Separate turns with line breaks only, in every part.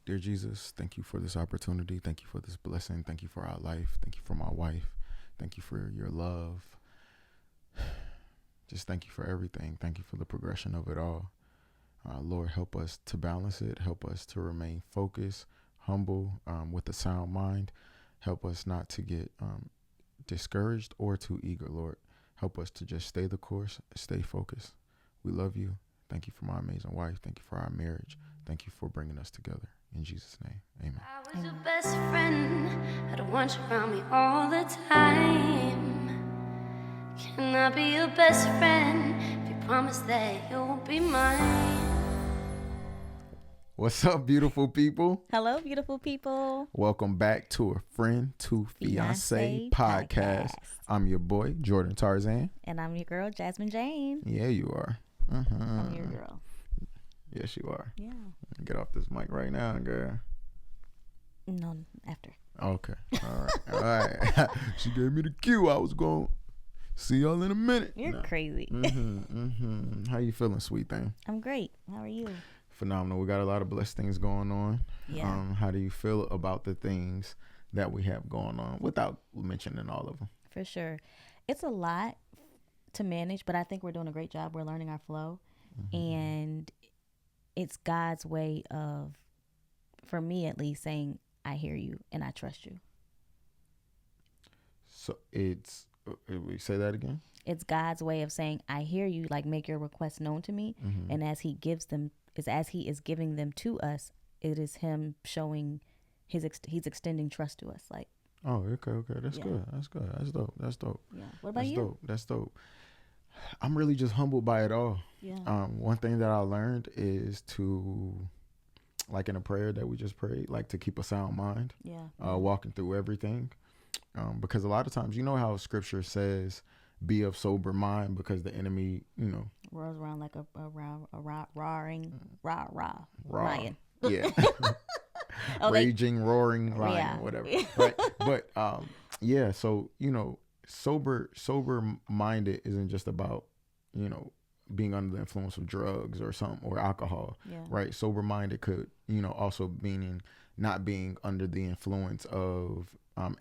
Dear Jesus, thank you for this opportunity. Thank you for this blessing. Thank you for our life. Thank you for my wife. Thank you for your love. Just thank you for everything. Thank you for the progression of it all. Lord, help us to balance it. Help us to remain focused, humble, with a sound mind. Help us not to get discouraged or too eager, Lord. Help us to just stay the course, stay focused. We love you. Thank you for my amazing wife. Thank you for our marriage. Thank you for bringing us together. In Jesus' name, amen.
I was your best friend. I don't want you around me all the time. Can I be your best friend if you promise that you'll be mine?
What's up, beautiful people?
Hello, beautiful people.
Welcome back to a Friend to Fiance podcast. I'm your boy, Jordan Tarzan.
And I'm your girl, Jasmine Jane.
Yeah, you are.
I'm your girl.
Yes, you are.
Yeah.
Get off this mic right now, girl.
No, after.
Okay. All right. All right. She gave me the cue. I was going to see y'all in a minute.
You're crazy.
How you feeling, sweet thing?
I'm great. How are you?
Phenomenal. We got a lot of blessed things going on.
Yeah.
How do you feel about the things that we have going on without mentioning all of them?
For sure. It's a lot to manage, but I think we're doing a great job. We're learning our flow. And it's God's way of, for me at least, saying, I hear you and I trust you.
So it's, we say that again?
It's God's way of saying, I hear you, like make your requests known to me. And as he gives them, as he is giving them to us, it is him showing he's extending trust to us. Like,
oh, okay. That's good. That's good. That's dope.
Yeah. What about you?
That's dope. I'm really just humbled by it all.
Yeah.
One thing that I learned is to, like in a prayer that we just prayed, like to keep a sound mind.
Yeah.
Walking through everything. Because a lot of times, you know how scripture says, be of sober mind because the enemy,
rolls around like a roaring lion.
Yeah. Raging, roaring lion, whatever. Right. But yeah, so sober minded isn't just about, being under the influence of drugs or something or alcohol.
Yeah.
Right. Sober minded could, also meaning not being under the influence of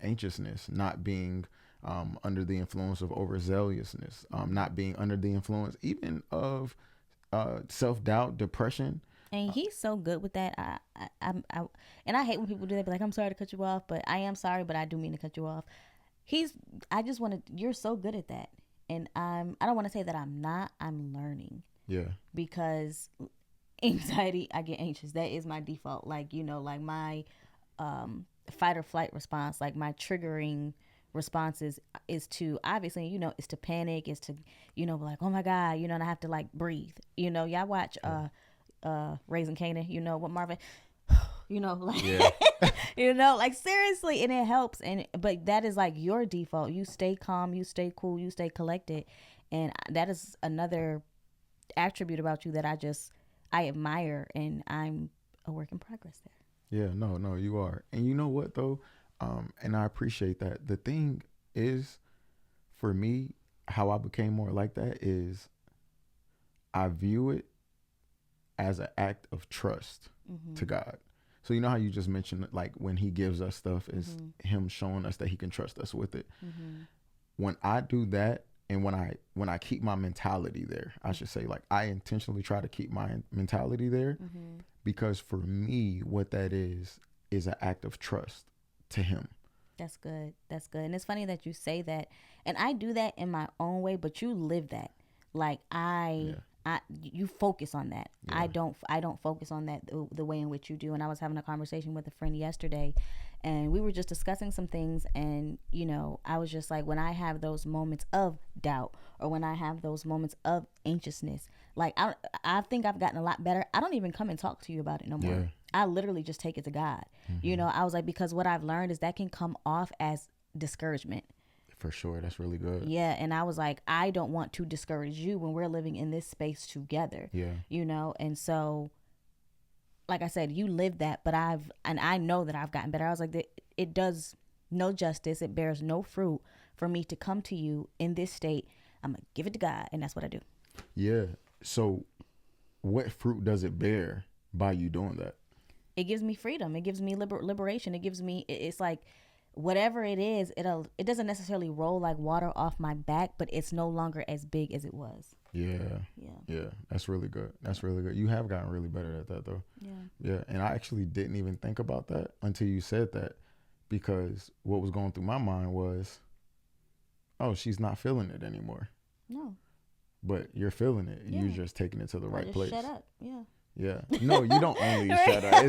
anxiousness, not being under the influence of overzealousness, not being under the influence even of self-doubt, depression.
And he's so good with that. And I hate when people do that. Be like, I'm sorry to cut you off, but I am sorry, but I do mean to cut you off. You're so good at that. And I don't want to say that I'm not. I'm learning.
Yeah.
Because anxiety, I get anxious. That is my default. Like, like my fight or flight response, like my triggering responses is to, obviously, is to panic, is to, like, oh my God, and I have to like breathe. Y'all watch Raising Kanan, what Marvin, like, yeah. Like seriously, and it helps. But that is like your default. You stay calm, you stay cool, you stay collected. And that is another attribute about you that I admire, and I'm a work in progress there.
Yeah, no, you are. And you know what though? And I appreciate that. The thing is, for me, how I became more like that is I view it as an act of trust to God. So you know how you just mentioned, like, when he gives us stuff, is him showing us that he can trust us with it. When I do that, and when I keep my mentality there, I should say, like, I intentionally try to keep my mentality there, because for me, what that is an act of trust to him.
That's good. And it's funny that you say that. And I do that in my own way, but you live that. Like you focus on that. Yeah. I don't focus on that the way in which you do. And I was having a conversation with a friend yesterday, and we were just discussing some things, and I was just like, when I have those moments of doubt, or when I have those moments of anxiousness, like I think I've gotten a lot better. I don't even come and talk to you about it no more. Yeah. I literally just take it to God. I was like, because what I've learned is that can come off as discouragement.
For sure. That's really good.
Yeah. And I was like, I don't want to discourage you when we're living in this space together. Yeah. And so, like I said, you live that, but I know that I've gotten better. I was like, it does no justice. It bears no fruit for me to come to you in this state. I'm going to give it to God. And that's what I do.
Yeah. So what fruit does it bear by you doing that?
it gives me freedom. It gives me liberation. It gives me, it's like whatever it is, it doesn't necessarily roll like water off my back, but it's no longer as big as it was.
Yeah. That's really good. That's really good. You have gotten really better at that though. Yeah. And I actually didn't even think about that until you said that, because what was going through my mind was, oh, she's not feeling it anymore.
No.
But you're feeling it. Yeah. You're just taking it to the right place.
Shut up. Yeah.
Yeah. No, you don't only shut up.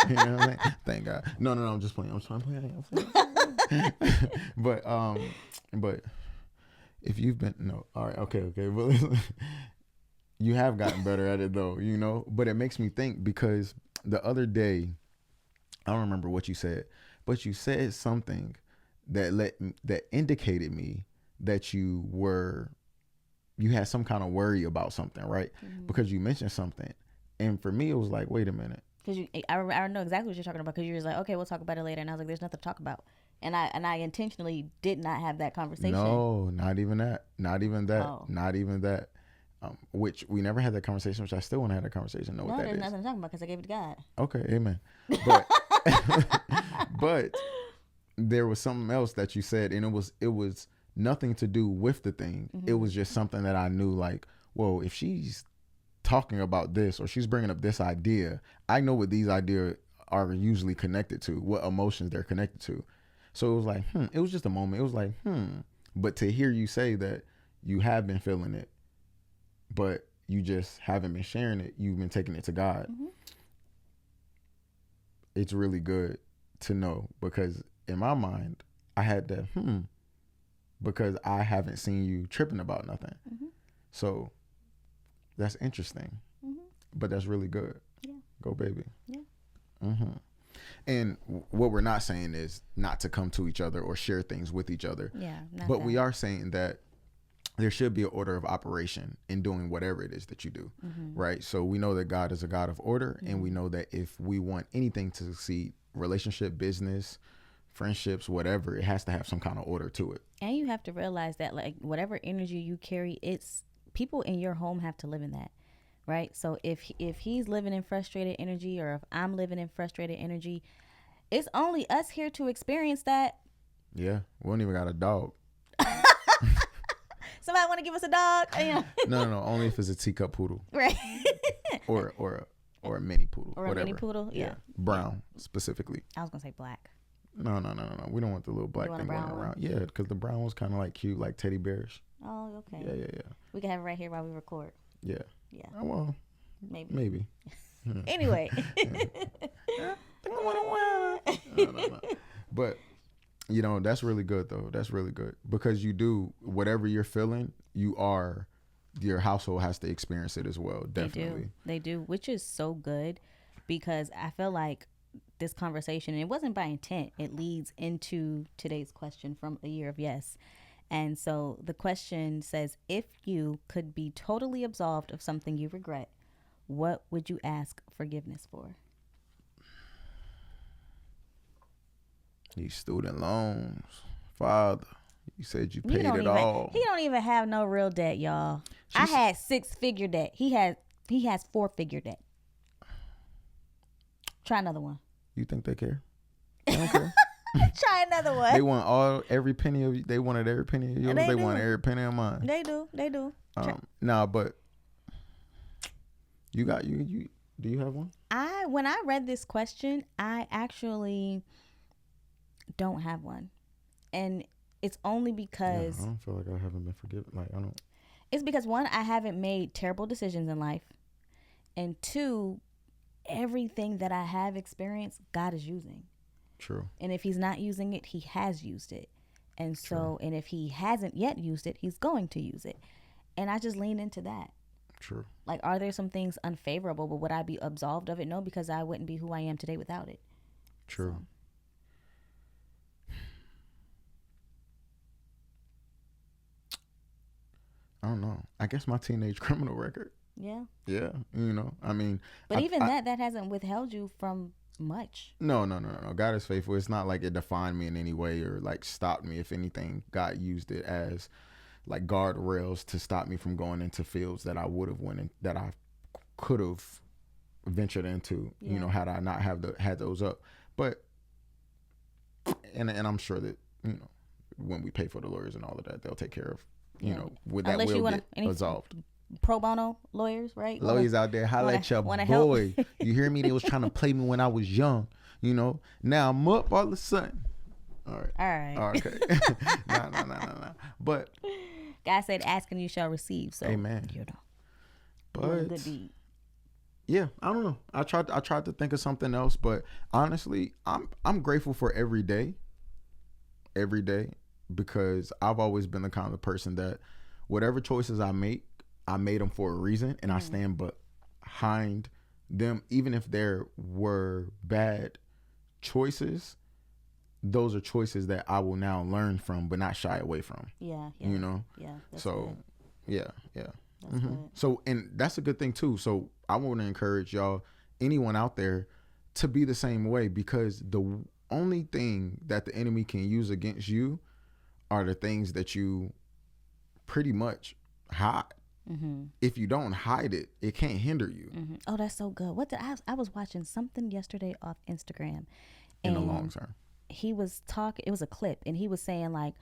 You know what I'm saying? Thank God. No, I'm just playing. I'm trying to play. But if you've been all right, okay. But you have gotten better at it though, you know. But it makes me think, because the other day, I don't remember what you said, but you said something that indicated me that you had some kind of worry about something, right? Mm-hmm. Because you mentioned something, and for me it was like, wait a minute.
Because I know exactly what you're talking about, because you were like, okay, we'll talk about it later, and I was like, there's nothing to talk about, and I intentionally did not have that conversation.
No, not even that. Which we never had that conversation, which I still want to have that conversation. Know what that is.
There's nothing to talk about, because I gave it to God.
Okay, amen. But but there was something else that you said, and it was nothing to do with the thing. Mm-hmm. It was just something that I knew, like, whoa, if she's talking about this or she's bringing up this idea, I know what these ideas are usually connected to, what emotions they're connected to. So it was like, it was just a moment. It was like, But to hear you say that you have been feeling it, but you just haven't been sharing it, you've been taking it to God. Mm-hmm. It's really good to know, because in my mind, I had that, because I haven't seen you tripping about nothing. Mm-hmm. So that's interesting. Mm-hmm. But that's really good. Yeah. Go, baby. Yeah. Mm-hmm. And what we're not saying is not to come to each other or share things with each other.
Yeah.
But we are saying that there should be an order of operation in doing whatever it is that you do. Mm-hmm. Right? So we know that God is a God of order. Mm-hmm. And we know that if we want anything to succeed, relationship, business, friendships, whatever, it has to have some kind of order to it.
And you have to realize that, like, whatever energy you carry, it's people in your home have to live in that, right? So if he's living in frustrated energy, or if I'm living in frustrated energy, it's only us here to experience that.
Yeah, we don't even got a dog.
Somebody want to give us a dog?
No, only if it's a teacup poodle,
right?
or a mini poodle,
or
whatever.
A mini poodle, yeah.
Brown specifically.
I was gonna say black.
No. We don't want the little black thing going around. Yeah, because the brown one's kind of like cute, like teddy bears.
Oh, okay.
Yeah. We
can have it right here while we record.
Yeah.
Oh,
well, maybe.
Anyway.
No. But, that's really good, though. That's really good. Because you do, whatever you're feeling, your household has to experience it as well. Definitely.
They do, which is so good, because I feel like this conversation, and it wasn't by intent, it leads into today's question from A Year of Yes. And so the question says, if you could be totally absolved of something you regret, what would you ask forgiveness for?
These student loans. Father, you said you paid it all.
He don't even have no real debt, y'all. I had 6-figure debt. He has 4-figure debt. Try another one.
You think they care? They don't care.
Try another one.
They want every penny of you. They wanted every penny of yours. They want every penny of mine.
They do.
But you do you have one?
When I read this question, I actually don't have one. And it's only because
I don't feel like I haven't been forgiven. Like, I don't.
It's because, one, I haven't made terrible decisions in life. And 2, everything that I have experienced, God is using.
True.
And if he's not using it, he has used it. And so, and if he hasn't yet used it, he's going to use it. And I just lean into that.
True.
Like, are there some things unfavorable, but would I be absolved of it? No, because I wouldn't be who I am today without it.
True.
So.
I don't know. I guess my teenage criminal record.
Yeah.
Yeah. I mean.
But even that hasn't withheld you from much.
No. God is faithful. It's not like it defined me in any way or like stopped me. If anything, God used it as like guardrails to stop me from going into fields that I would have went in, that I could have ventured into,
Yeah.
you know, had I not had those up. But and I'm sure that, you know, when we pay for the lawyers and all of that, they'll take care of, you know, with that
Unless you
will
wanna-
get
any-
resolved.
Pro bono lawyers, right?
Lawyers out there, holla at your
wanna
boy.
help.
You hear me? They was trying to play me when I was young, you know. Now I'm up all of a sudden. All right.
All right.
Okay. No. But
God said, "Asking you shall receive." So,
Amen.
You know, doing a
but
good deed.
yeah, I don't know. I tried to think of something else, but honestly, I'm grateful for every day, because I've always been the kind of person that whatever choices I make, I made them for a reason, and I stand behind them, even if there were bad choices. Those are choices that I will now learn from, but not shy away from.
Yeah.
You know.
Yeah. That's
So,
good.
yeah.
That's good.
So, and that's a good thing too. So I want to encourage y'all, anyone out there, to be the same way, because the only thing that the enemy can use against you are the things that you pretty much hide. If you don't hide it, it can't hinder you
Oh, that's so good. I was watching something yesterday off Instagram,
in the
and
long term.
he was talking. It was a clip, and he was saying like,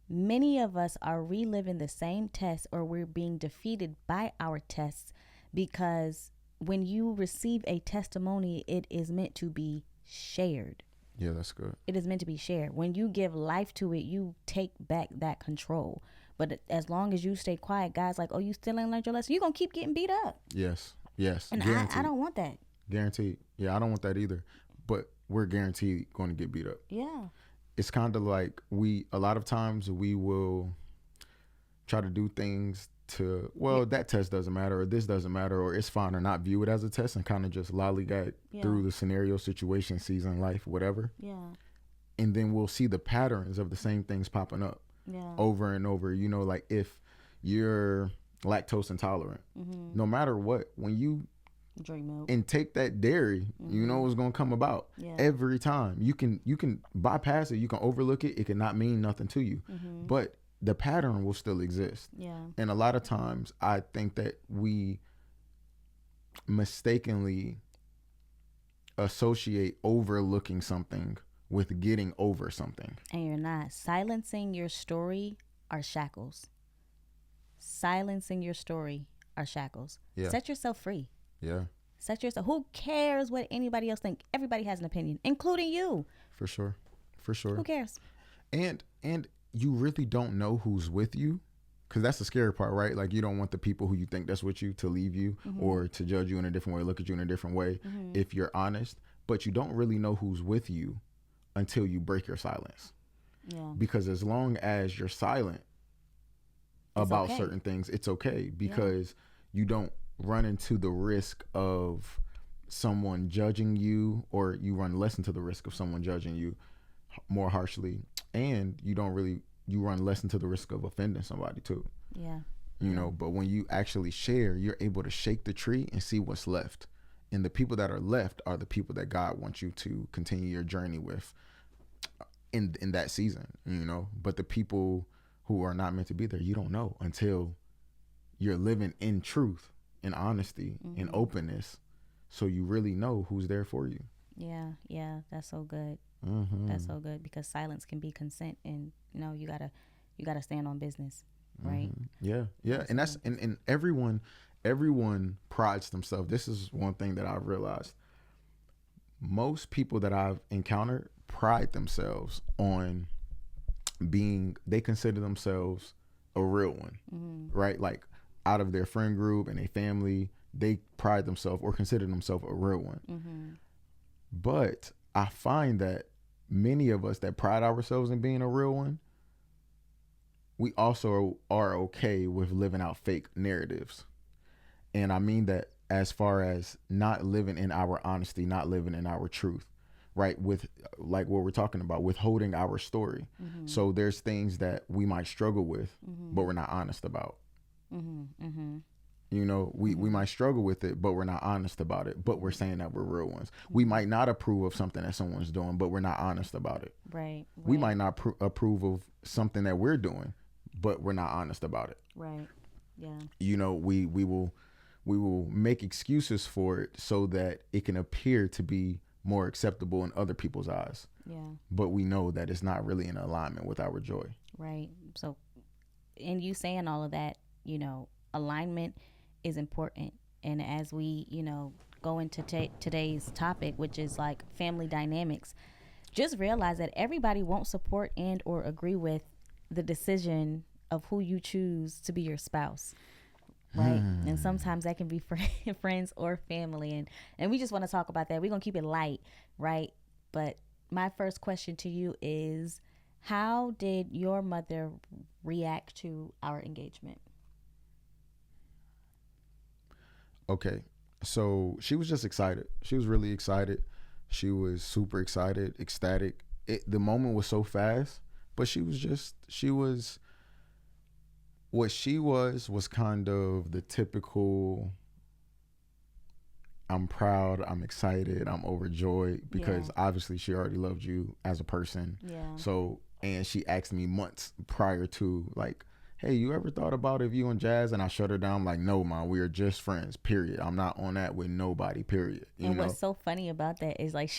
many of us are reliving the same tests, or we're being defeated by our tests, because when you receive a testimony, it is meant to be shared.
Yeah, that's good.
It is meant to be shared. When you give life to it, you take back that control. But as long as you stay quiet, guys, like, oh, you still ain't learned your lesson, you're going to keep getting beat up.
Yes.
And I don't want that.
Guaranteed. Yeah, I don't want that either. But we're guaranteed going to get beat up.
Yeah.
It's kind of like a lot of times we will try to do things to, well, that test doesn't matter, or this doesn't matter, or it's fine, or not view it as a test, and kind of just lollygag through the scenario, situation, season, life, whatever.
Yeah.
And then we'll see the patterns of the same things popping up over and over. You know, like if you're lactose intolerant, no matter what, when you
drink milk
and take that dairy, you know what's gonna come about every time. You can bypass it, you can overlook it, it can not mean nothing to you, but the pattern will still exist. And a lot of times I think that we mistakenly associate overlooking something with getting over something.
And you're not. Silencing your story are shackles. Silencing your story are shackles. Set yourself free. Set yourself. Who cares what anybody else think? Everybody has an opinion, including you.
For sure.
Who cares?
And you really don't know who's with you, because that's the scary part, right? Like, you don't want the people who you think that's with you to leave you or to judge you in a different way, look at you in a different way, if you're honest. But you don't really know who's with you until you break your silence. Because as long as you're silent about certain things, it's okay, because you don't run into the risk of someone judging you, or you run less into the risk of someone judging you more harshly, and you run less into the risk of offending somebody too. You know, but when you actually share, you're able to shake the tree and see what's left, and the people that are left are the people that God wants you to continue your journey with in that season, you know. But the people who are not meant to be there, you don't know until you're living in truth and honesty and openness, so you really know who's there for you.
Yeah, that's so good. That's so good, because silence can be consent, and you know, you gotta stand on business, right? And that's and everyone prides themselves. This is one thing that I've realized. Most people that I've encountered pride themselves on they consider themselves a real one, right? Like, out of their friend group and their family, they pride themselves or consider themselves a real one. But I find that many of us that pride ourselves in being a real one, we also are okay with living out fake narratives. And I mean that as far as not living in our honesty, not living in our truth, right? With like what we're talking about, withholding our story. So there's things that we might struggle with, but we're not honest about. You know, we might struggle with it, but we're not honest about it, but we're saying that we're real ones. We might not approve of something that someone's doing, but we're not honest about it. Right.
We might not approve of something that we're doing, but we're not honest about it.
Right. Yeah.
You know, we will we will make excuses for it so that it can appear to be more acceptable in other people's eyes.
Yeah.
But we know that it's not really in alignment with our joy.
Right. So, in you saying all of that, you know, alignment is important. And as we, you know, go into today's topic, which is like family dynamics, just realize that everybody won't support and or agree with the decision of who you choose to be your spouse. Right. And sometimes that can be friends or family. And we just want to talk about that. We're going to keep it light. Right. But my first question to you is, how did your mother react to our engagement?
Okay. So she was just excited. She was really excited. She was super excited, ecstatic. The moment was so fast, but what she was kind of the typical, I'm proud, I'm excited, I'm overjoyed, because obviously she already loved you as a person.
Yeah.
So, and she asked me months prior to, like, hey, you ever thought about if you and Jazz? And I shut her down. I'm like, no, Mom, we are just friends, period. I'm not on that with nobody, period.
And what's so funny about that is, like,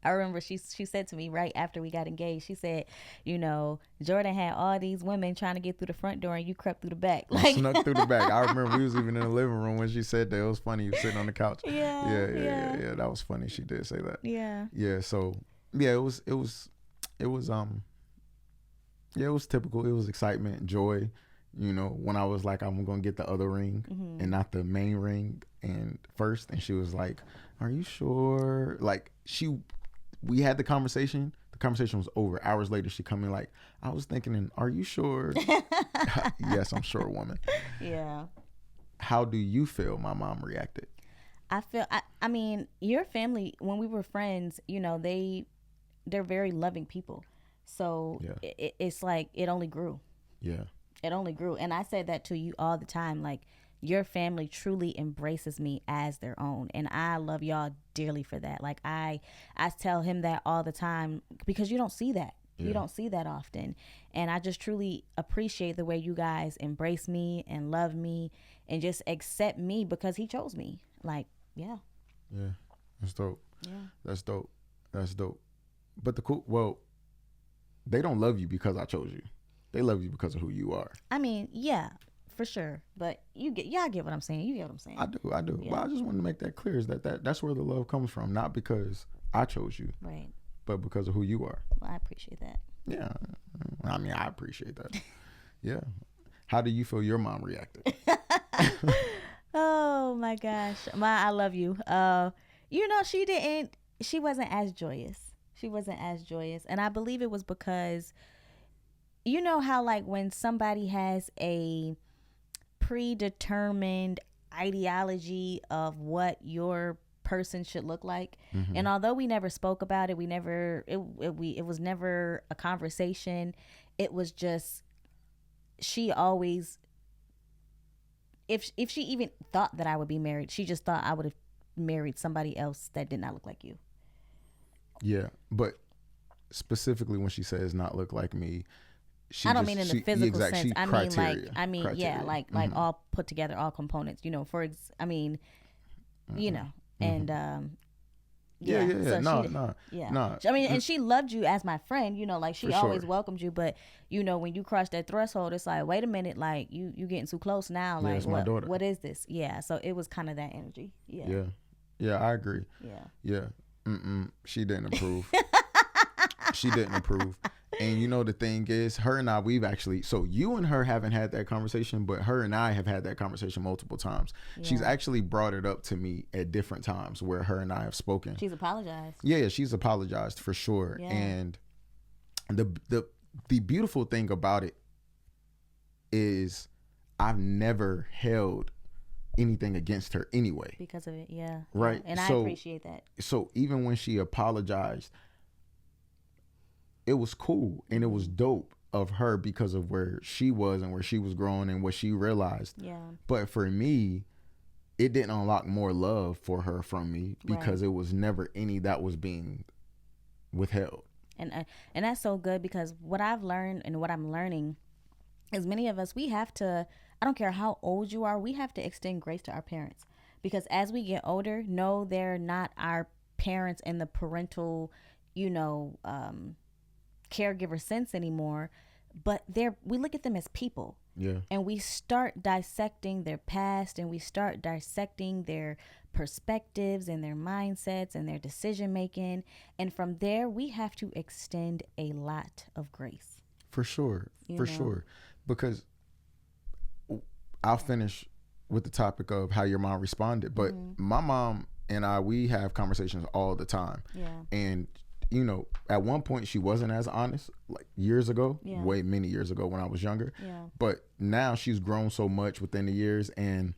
I remember she said to me right after we got engaged, she said, you know, Jordan had all these women trying to get through the front door and you crept through the back.
Like, snuck through the back. I remember we was even in the living room when she said that. It was funny. You were sitting on the couch. Yeah. That was funny. She did say that.
Yeah.
Yeah. So yeah, it was typical. It was excitement, joy. You know, when I was like, I'm going to get the other ring and not the main ring and first. And she was like, are you sure? Like, we had the conversation. The conversation was over. Hours later, she come in like, I was thinking, are you sure? Yes, I'm sure, woman.
Yeah.
How do you feel my mom reacted?
I mean, your family, when we were friends, you know, they're very loving people. So it's like, it only grew.
Yeah.
It only grew. And I said that to you all the time. Like, your family truly embraces me as their own. And I love y'all dearly for that. Like, I tell him that all the time, because you don't see that. Yeah. You don't see that often. And I just truly appreciate the way you guys embrace me and love me and just accept me because he chose me. Like, yeah.
Yeah. That's dope.
Yeah.
That's dope. But they don't love you because I chose you. They love you because of who you are.
I mean, yeah, for sure. But y'all get what I'm saying. You get what I'm saying.
I do.
Yeah.
But I just wanted to make that clear, is that's where the love comes from, not because I chose you,
right,
but because of who you are.
Well, I appreciate that.
Yeah, I mean, I appreciate that. Yeah. How do you feel your mom reacted?
Oh my gosh, I love you. You know, she wasn't as joyous, and I believe it was because, you know how, like, when somebody has a predetermined ideology of what your person should look like, and although we never spoke about it, it was never a conversation. It was just, she always, if she even thought that I would be married, she just thought I would have married somebody else that did not look like you.
Yeah, but specifically when she says not look like me,
I don't mean in the physical sense. I mean,
criteria.
yeah, like all put together, all components. You know, you know, and
yeah.
So
No.
I mean, and she loved you as my friend. You know, like, she always welcomed you. But you know, when you cross that threshold, it's like, wait a minute, like you getting too close now. Like,
it's my daughter.
What is this? Yeah. So it was kind of that energy. Yeah.
Yeah. I agree.
Yeah.
She didn't approve. She didn't approve. And you know, the thing is, her and I, so you and her haven't had that conversation, but her and I have had that conversation multiple times. Yeah. She's actually brought it up to me at different times where her and I have spoken.
She's apologized.
Yeah, she's apologized for sure. Yeah. And the beautiful thing about it is I've never held anything against her anyway.
Because of it, yeah.
Right.
And I appreciate that.
So even when she apologized, it was cool and it was dope of her because of where she was and where she was growing and what she realized.
Yeah.
But for me, it didn't unlock more love for her from me because it was never any that was being withheld. And
that's so good, because what I've learned and what I'm learning is, many of us, we have to, I don't care how old you are, we have to extend grace to our parents. because as we get older, no, they're not our parents in the parental, you know, caregiver sense anymore, but we look at them as people.
Yeah.
And we start dissecting their past, and we start dissecting their perspectives and their mindsets and their decision making. And from there, we have to extend a lot of grace.
For sure.
You
For
know?
sure. Because I'll finish with the topic of how your mom responded. But my mom and we have conversations all the time.
Yeah.
And, you know, at one point she wasn't as honest, like years ago,
Yeah.
many years ago when I was younger.
Yeah.
But now she's grown so much within the years, and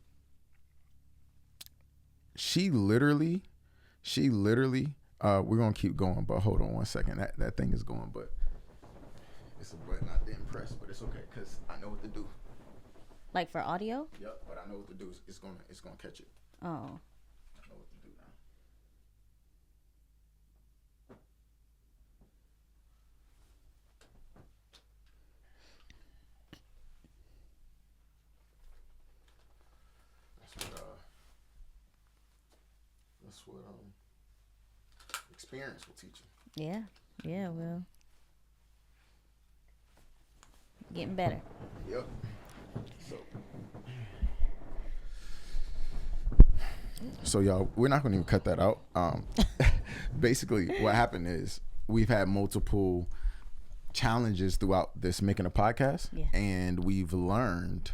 she literally, we're going to keep going, but hold on one second. That thing is going, but it's a button I didn't press, but it's okay because I know what to do.
Like for audio?
Yep, but I know what to do. It's gonna catch it.
Oh.
I know what to do now. That's what experience will teach you.
Yeah. Yeah, well. Getting better.
Yep. So y'all, we're not going to even cut that out. Basically, what happened is we've had multiple challenges throughout this making a podcast, and we've learned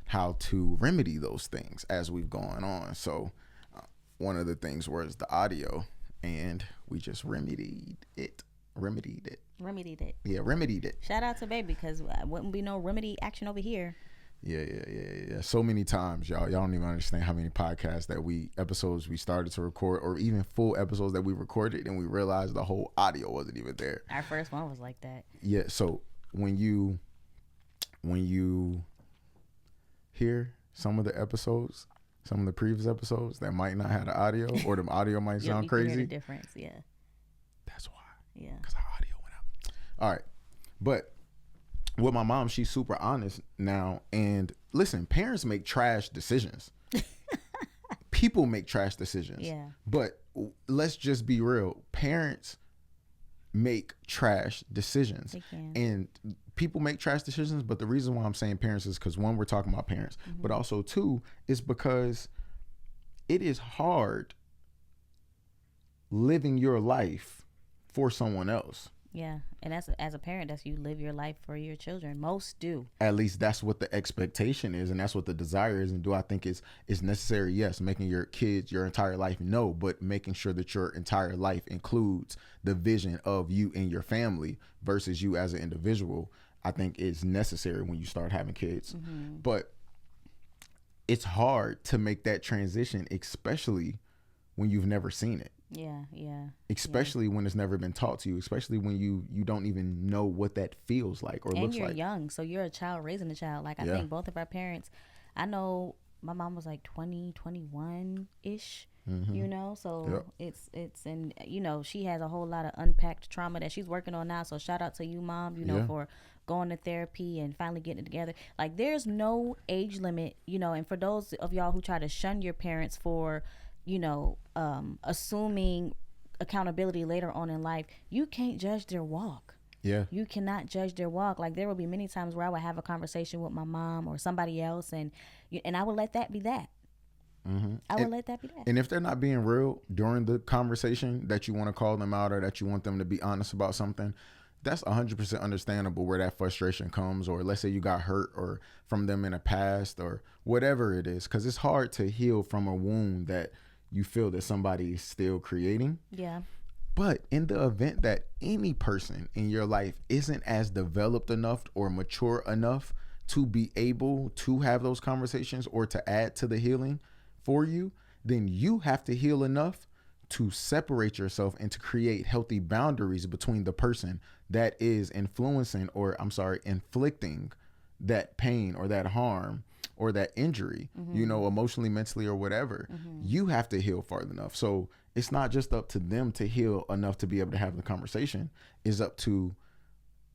how to remedy those things as we've gone on. So one of the things was the audio, and we just remedied it. Yeah, remedied it.
Shout out to baby, because wouldn't be no remedy action over here.
Yeah. So many times, y'all don't even understand how many podcasts episodes we started to record, or even full episodes that we recorded, and we realized the whole audio wasn't even there.
Our first one was like that.
Yeah. So when you hear some of the episodes, some of the previous episodes that might not have the audio, or the audio might sound crazy.
Can hear the difference, yeah.
That's why.
Yeah.
Because our audio went out. All right, but with my mom, she's super honest now. And listen, parents make trash decisions. People make trash decisions.
Yeah.
But let's just be real. Parents make trash decisions.
They can.
And people make trash decisions. But the reason why I'm saying parents is because, one, we're talking about parents. But also, two, is because it is hard living your life for someone else.
Yeah, and as a parent, that's you live your life for your children. Most do.
At least that's what the expectation is, and that's what the desire is. And do I think it's necessary? Yes. Making your kids your entire life? No. But making sure that your entire life includes the vision of you and your family versus you as an individual, I think is necessary when you start having kids. But it's hard to make that transition, especially when you've never seen it.
Yeah.
Especially when it's never been taught to you, especially when you don't even know what that feels like or looks like.
And you're young, so you're a child raising a child. Like, I think both of our parents, I know my mom was like 20, 21-ish, you know, so it's, and, you know, she has a whole lot of unpacked trauma that she's working on now. So shout out to you, Mom, you know, for going to therapy and finally getting it together. Like, there's no age limit, you know, and for those of y'all who try to shun your parents for, you know, assuming accountability later on in life, you can't judge their walk.
Yeah.
You cannot judge their walk. Like, there will be many times where I would have a conversation with my mom or somebody else, and I would let that be that. I would let that be that.
And if they're not being real during the conversation that you want to call them out, or that you want them to be honest about something, that's 100% understandable where that frustration comes. Or let's say you got hurt or from them in the past or whatever it is, because it's hard to heal from a wound that you feel that somebody is still creating.
Yeah.
But in the event that any person in your life isn't as developed enough or mature enough to be able to have those conversations or to add to the healing for you, then you have to heal enough to separate yourself and to create healthy boundaries between the person that is inflicting that pain or that harm or that injury, you know, emotionally, mentally, or whatever. You have to heal far enough. So it's not just up to them to heal enough to be able to have the conversation. It's up to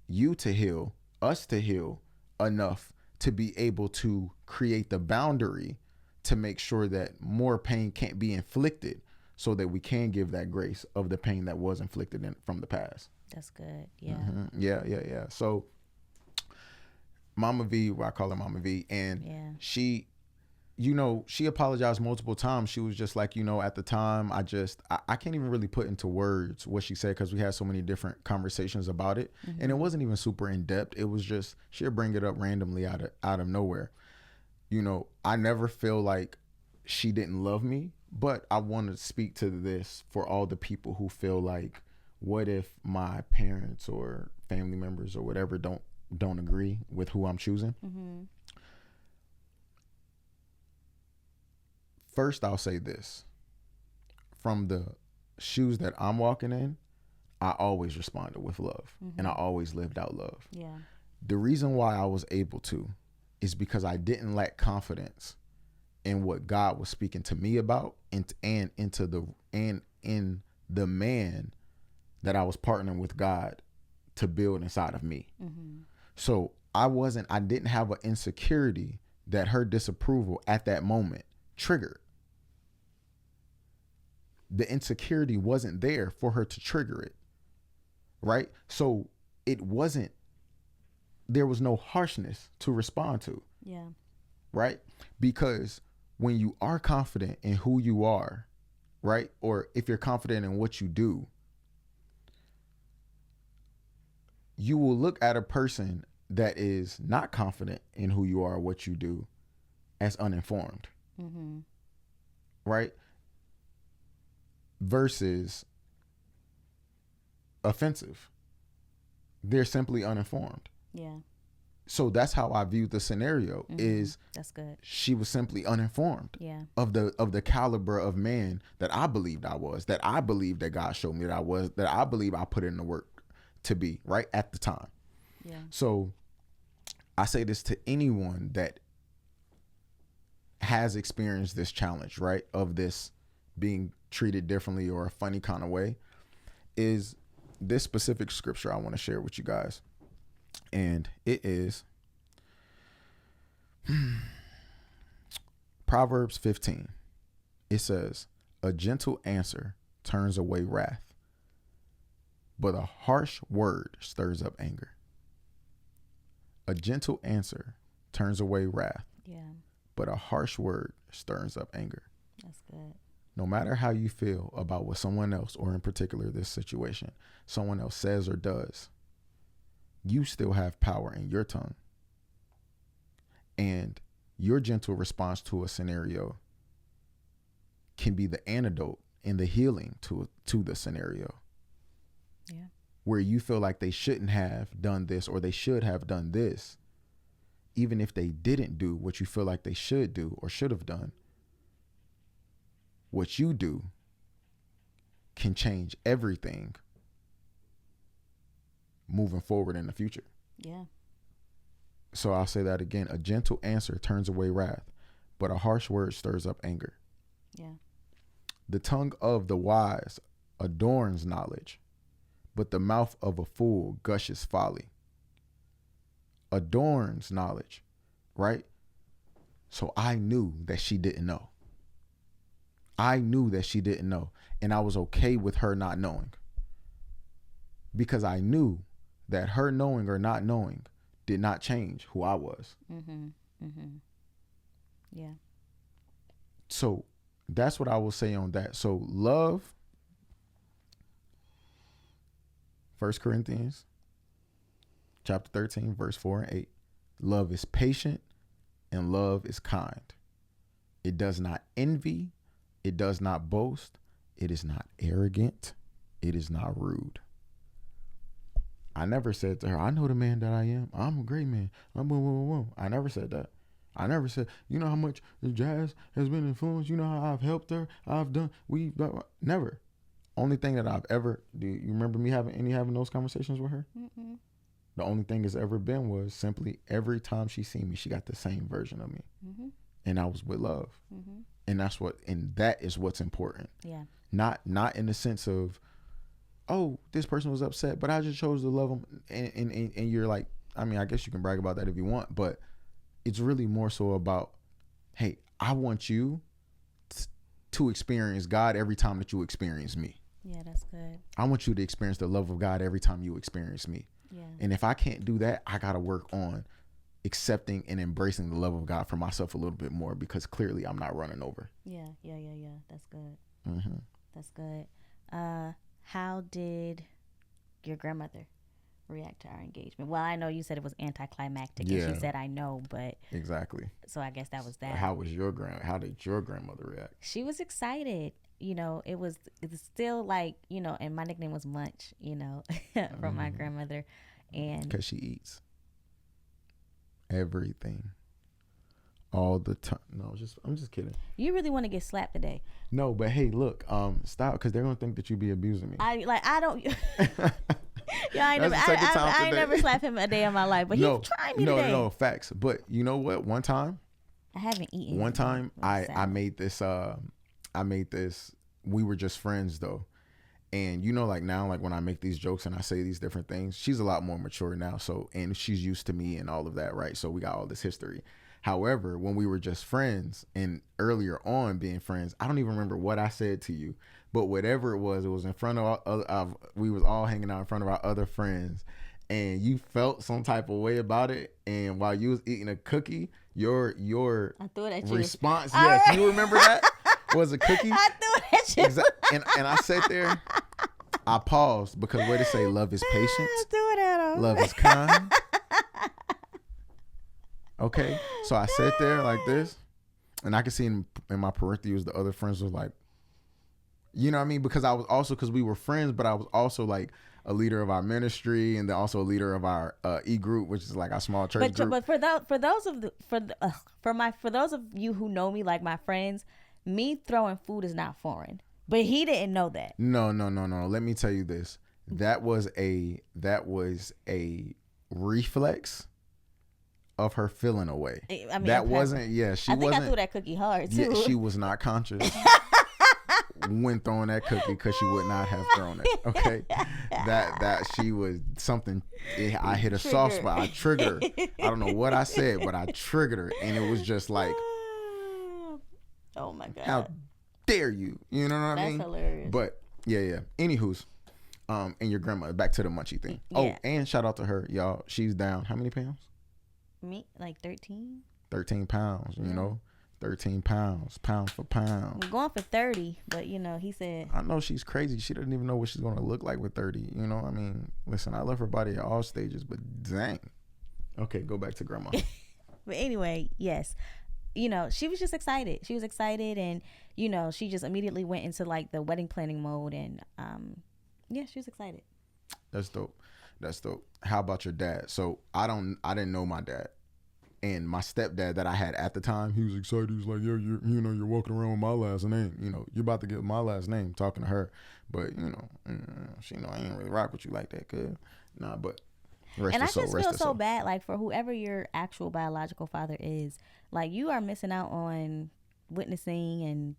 you to heal, us to heal enough to be able to create the boundary to make sure that more pain can't be inflicted, so that we can give that grace of the pain that was inflicted from the past.
That's good. Yeah.
Mm-hmm. Yeah. So Mama V, well, I call her Mama V, and she, she apologized multiple times. She was just like, at the time, I can't even really put into words what she said, because we had so many different conversations about it. Mm-hmm. And it wasn't even super in depth. It was just, she'll bring it up randomly out of nowhere. I never feel like she didn't love me, but I want to speak to this for all the people who feel like, what if my parents or family members or whatever don't agree with who I'm choosing? Mm-hmm. First, I'll say this. From the shoes that I'm walking in, I always responded with love. Mm-hmm. And I always lived out love. Yeah. The reason why I was able to is because I didn't lack confidence in what God was speaking to me about, and in the man that I was partnering with God to build inside of me. Mm-hmm. So I didn't have an insecurity that her disapproval at that moment triggered. The insecurity wasn't there for her to trigger it, right? So there was no harshness to respond to. Yeah. Right? Because when you are confident in who you are, right? Or if you're confident in what you do, you will look at a person that is not confident in who you are or what you do as uninformed. Mm-hmm. Right? Versus offensive. They're simply uninformed. Yeah. So that's how I viewed the scenario. Mm-hmm. Is that's good. She was simply uninformed. Yeah. Of the caliber of man that I believed I was, that I believed that God showed me that I was, that I believe I put in the work to be, right, at the time. Yeah. So I say this to anyone that has experienced this challenge, right, of this being treated differently or a funny kind of way, is this specific scripture I want to share with you guys. And it is Proverbs 15. It says, "A gentle answer turns away wrath, but a harsh word stirs up anger." A gentle answer turns away wrath. Yeah. But a harsh word stirs up anger. That's good. No matter how you feel about what someone else, or in particular this situation, someone else says or does, you still have power in your tongue. And your gentle response to a scenario can be the antidote and the healing to the scenario. Yeah. Where you feel like they shouldn't have done this, or they should have done this, even if they didn't do what you feel like they should do or should have done, what you do can change everything moving forward in the future. Yeah. So I'll say that again. A gentle answer turns away wrath, but a harsh word stirs up anger. Yeah. The tongue of the wise adorns knowledge, but the mouth of a fool gushes folly. Adorns knowledge, right? So I knew that she didn't know. I knew that she didn't know, and I was okay with her not knowing, because I knew that her knowing or not knowing did not change who I was. Mm-hmm. Mm-hmm. Yeah. So that's what I will say on that. So love, 1 Corinthians chapter 13, verse 4 and 8. Love is patient and love is kind. It does not envy. It does not boast. It is not arrogant. It is not rude. I never said to her, I know the man that I am. I'm a great man. I never said that. I never said, you know how much Jazz has been influenced? You know how I've helped her? I've done, never. Only thing that I've ever, do you remember me having those conversations with her? Mm-mm. The only thing that's ever been was simply every time she seen me, she got the same version of me. Mm-hmm. And I was with love. Mm-hmm. And that is what's important. Yeah. Not in the sense of, oh, this person was upset, but I just chose to love them. And you're like, I mean, I guess you can brag about that if you want, but it's really more so about, hey, I want you to experience God every time that you experience me.
Yeah, that's good.
I want you to experience the love of God every time you experience me.
Yeah.
And if I can't do that, I got to work on accepting and embracing the love of God for myself a little bit more, because clearly I'm not running over.
Yeah. That's good.
Mm-hmm.
That's good. How did your grandmother react to our engagement? Well, I know you said it was anticlimactic, and she said, I know, but
exactly.
So I guess that was that.
How did your grandmother react?
She was excited. It was still like, and my nickname was Munch, from my grandmother. And
because she eats everything all the time. No, I'm just kidding.
You really want to get slapped today?
No, but hey, look, stop, because they're gonna think that you be abusing me.
I don't. Yeah, I ain't never slapped him a day in my life, but he's trying me today.
No, facts. But you know what? One time,
I haven't eaten.
One time, I made this. We were just friends though, and like now, like when I make these jokes and I say these different things, she's a lot more mature now. So, and she's used to me and all of that, right? So we got all this history. However, when we were just friends and earlier on being friends, I don't even remember what I said to you, but whatever it was in front of we was all hanging out in front of our other friends, and you felt some type of way about it. And while you was eating a cookie, your
I threw it at you.
Response, yes, you remember that? Was a cookie.
I threw it at you.
And I sat there. I paused because where to say love is patience.
I threw it at him.
Love is kind. Okay, so I sat there like this, and I could see in my peripherals the other friends was like, you know what I mean? Because we were friends, but I was also like a leader of our ministry, and then also a leader of our E group, which is like our small church group.
But for those of you who know me, like my friends, me throwing food is not foreign. But he didn't know that.
No. Let me tell you this. That was a reflex of her feeling away.
I mean,
that wasn't. Yeah, she wasn't.
I threw that cookie hard too.
Yeah, she was not conscious when throwing that cookie, because she would not have thrown it. Okay, that she was something. I hit a soft spot. I triggered her. I don't know what I said, but I triggered her, and it was just like,
oh my god,
how dare you? You know what I mean?
That's hilarious.
But yeah. Anywho's, and your grandma. Back to the munchie thing. Yeah. Oh, and shout out to her, y'all. She's down. How many pounds?
Me, like 13.
13 pounds. You know, 13 pounds, pound for pound.
I'm going for 30, but he said.
I know she's crazy. She doesn't even know what she's going to look like with 30. You know, I mean, listen, I love her body at all stages, but dang. Okay, go back to grandma.
But anyway, yes. She was just excited. She was excited, and, she just immediately went into like the wedding planning mode, and she was excited.
That's dope. How about your dad? So I didn't know my dad. And my stepdad that I had at the time, he was excited. He was like, "Yeah, you're walking around with my last name. You're about to get my last name." Talking to her, but she I ain't really rock with you like that, cuz. Nah, but
and I just feel so bad, like for whoever your actual biological father is, like you are missing out on witnessing and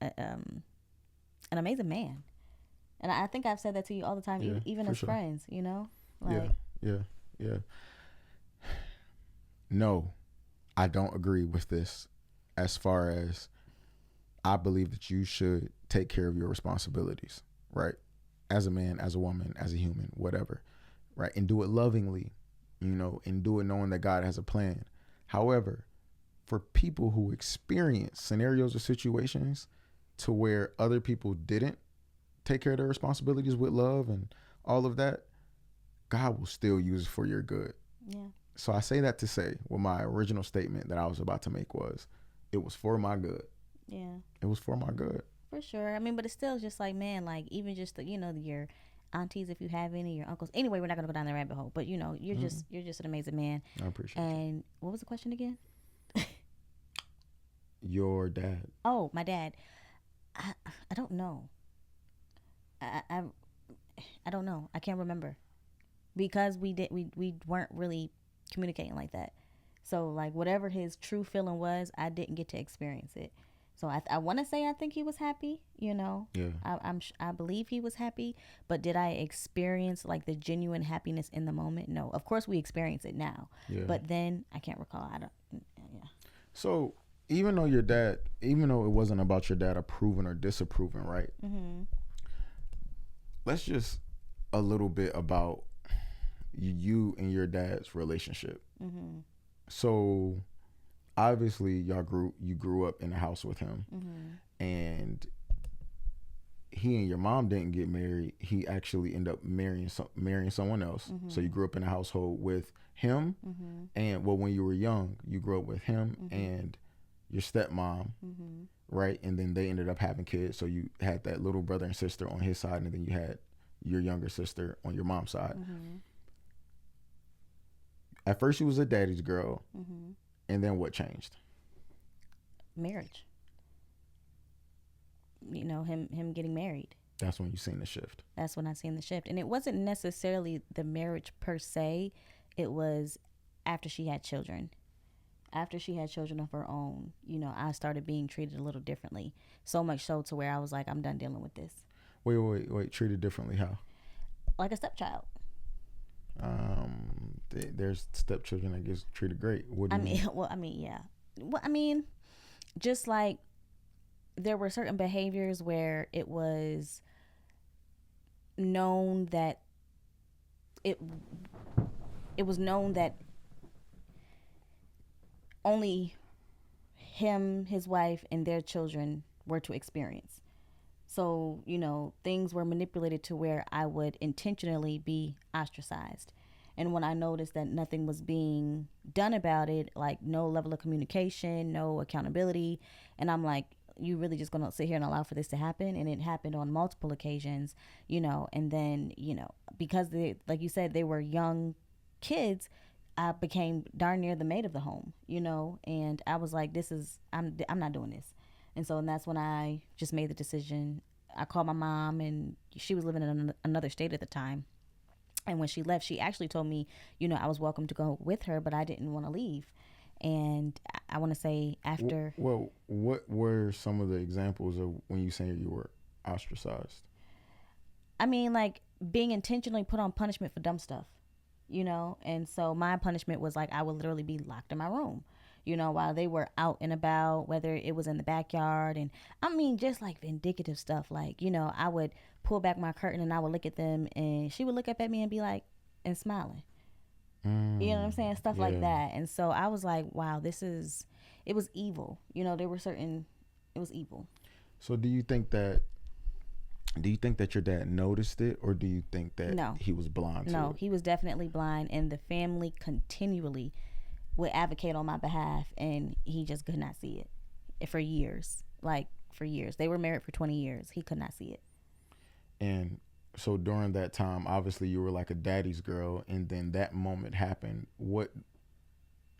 an amazing man. And I think I've said that to you all the time, even as friends. Like,
yeah. No, I don't agree with this. As far as I believe that you should take care of your responsibilities, right? As a man, as a woman, as a human, whatever, right? And do it lovingly, and do it knowing that God has a plan. However, for people who experience scenarios or situations to where other people didn't take care of their responsibilities with love and all of that, God will still use it for your good.
Yeah.
So I say that to say, well, my original statement that I was about to make was, it was for my good.
Yeah.
It was for my good.
For sure. I mean, but it's still just like, man, like even just your aunties, if you have any, your uncles. Anyway, we're not gonna go down the rabbit hole. But you're just an amazing man.
I appreciate it.
And what was the question again?
Your dad.
Oh, my dad. I don't know. I don't know. I can't remember, because we weren't really communicating like that. So like whatever his true feeling was, I didn't get to experience it. So I want to say I think he was happy.
Yeah.
I believe he was happy, but did I experience like the genuine happiness in the moment? No. Of course we experience it now.
Yeah.
But then I can't recall. I don't. Yeah.
So even though your dad, even though it wasn't about your dad approving or disapproving, right?
Mm-hmm.
Let's just a little bit about you and your dad's relationship.
Mm-hmm.
So obviously you grew up in a house with him,
Mm-hmm.
and he and your mom didn't get married. He actually ended up marrying someone else.
Mm-hmm.
So you grew up in a household with him,
Mm-hmm.
and well, when you were young, you grew up with him
Mm-hmm.
and your stepmom,
Mm-hmm.
right? And then they ended up having kids. So you had that little brother and sister on his side, and then you had your younger sister on your mom's side.
Mm-hmm.
At first, you was a daddy's girl,
Mm-hmm.
and then what changed?
Marriage. Him getting married.
That's when you seen the shift.
That's when I seen the shift. And it wasn't necessarily the marriage per se. It was after she had children. After she had children of her own, I started being treated a little differently. So much so to where I was like, I'm done dealing with this.
Wait. Treated differently how?
Like a stepchild.
There's stepchildren that gets treated great. What do you mean?
Yeah. Just like there were certain behaviors where it was known that it was known that only him, his wife, and their children were to experience. So, things were manipulated to where I would intentionally be ostracized. And when I noticed that nothing was being done about it, like no level of communication, no accountability, and I'm like, you really just gonna sit here and allow for this to happen? And it happened on multiple occasions, and then, because like you said, they were young kids, I became darn near the maid of the home, and I was like, I'm not doing this. And that's when I just made the decision. I called my mom, and she was living in another state at the time. And when she left, she actually told me, I was welcome to go with her, but I didn't want to leave. And I want to say after.
Well, what were some of the examples of when you saying you were ostracized?
I mean, like being intentionally put on punishment for dumb stuff, And so my punishment was like I would literally be locked in my room, while they were out and about, whether it was in the backyard. And I mean, just like vindictive stuff. Like, I would pull back my curtain and I would look at them, and she would look up at me and be like, and smiling. You know what I'm saying? Stuff like that. And so I was like, wow, it was evil. It was evil.
So do you think that your dad noticed it, or do you think that he was blind to it?
No, he was definitely blind, and the family continually would advocate on my behalf, and he just could not see it for years. Like, for years. They were married for 20 years. He could not see it.
And so during that time, obviously you were like a daddy's girl, and then that moment happened.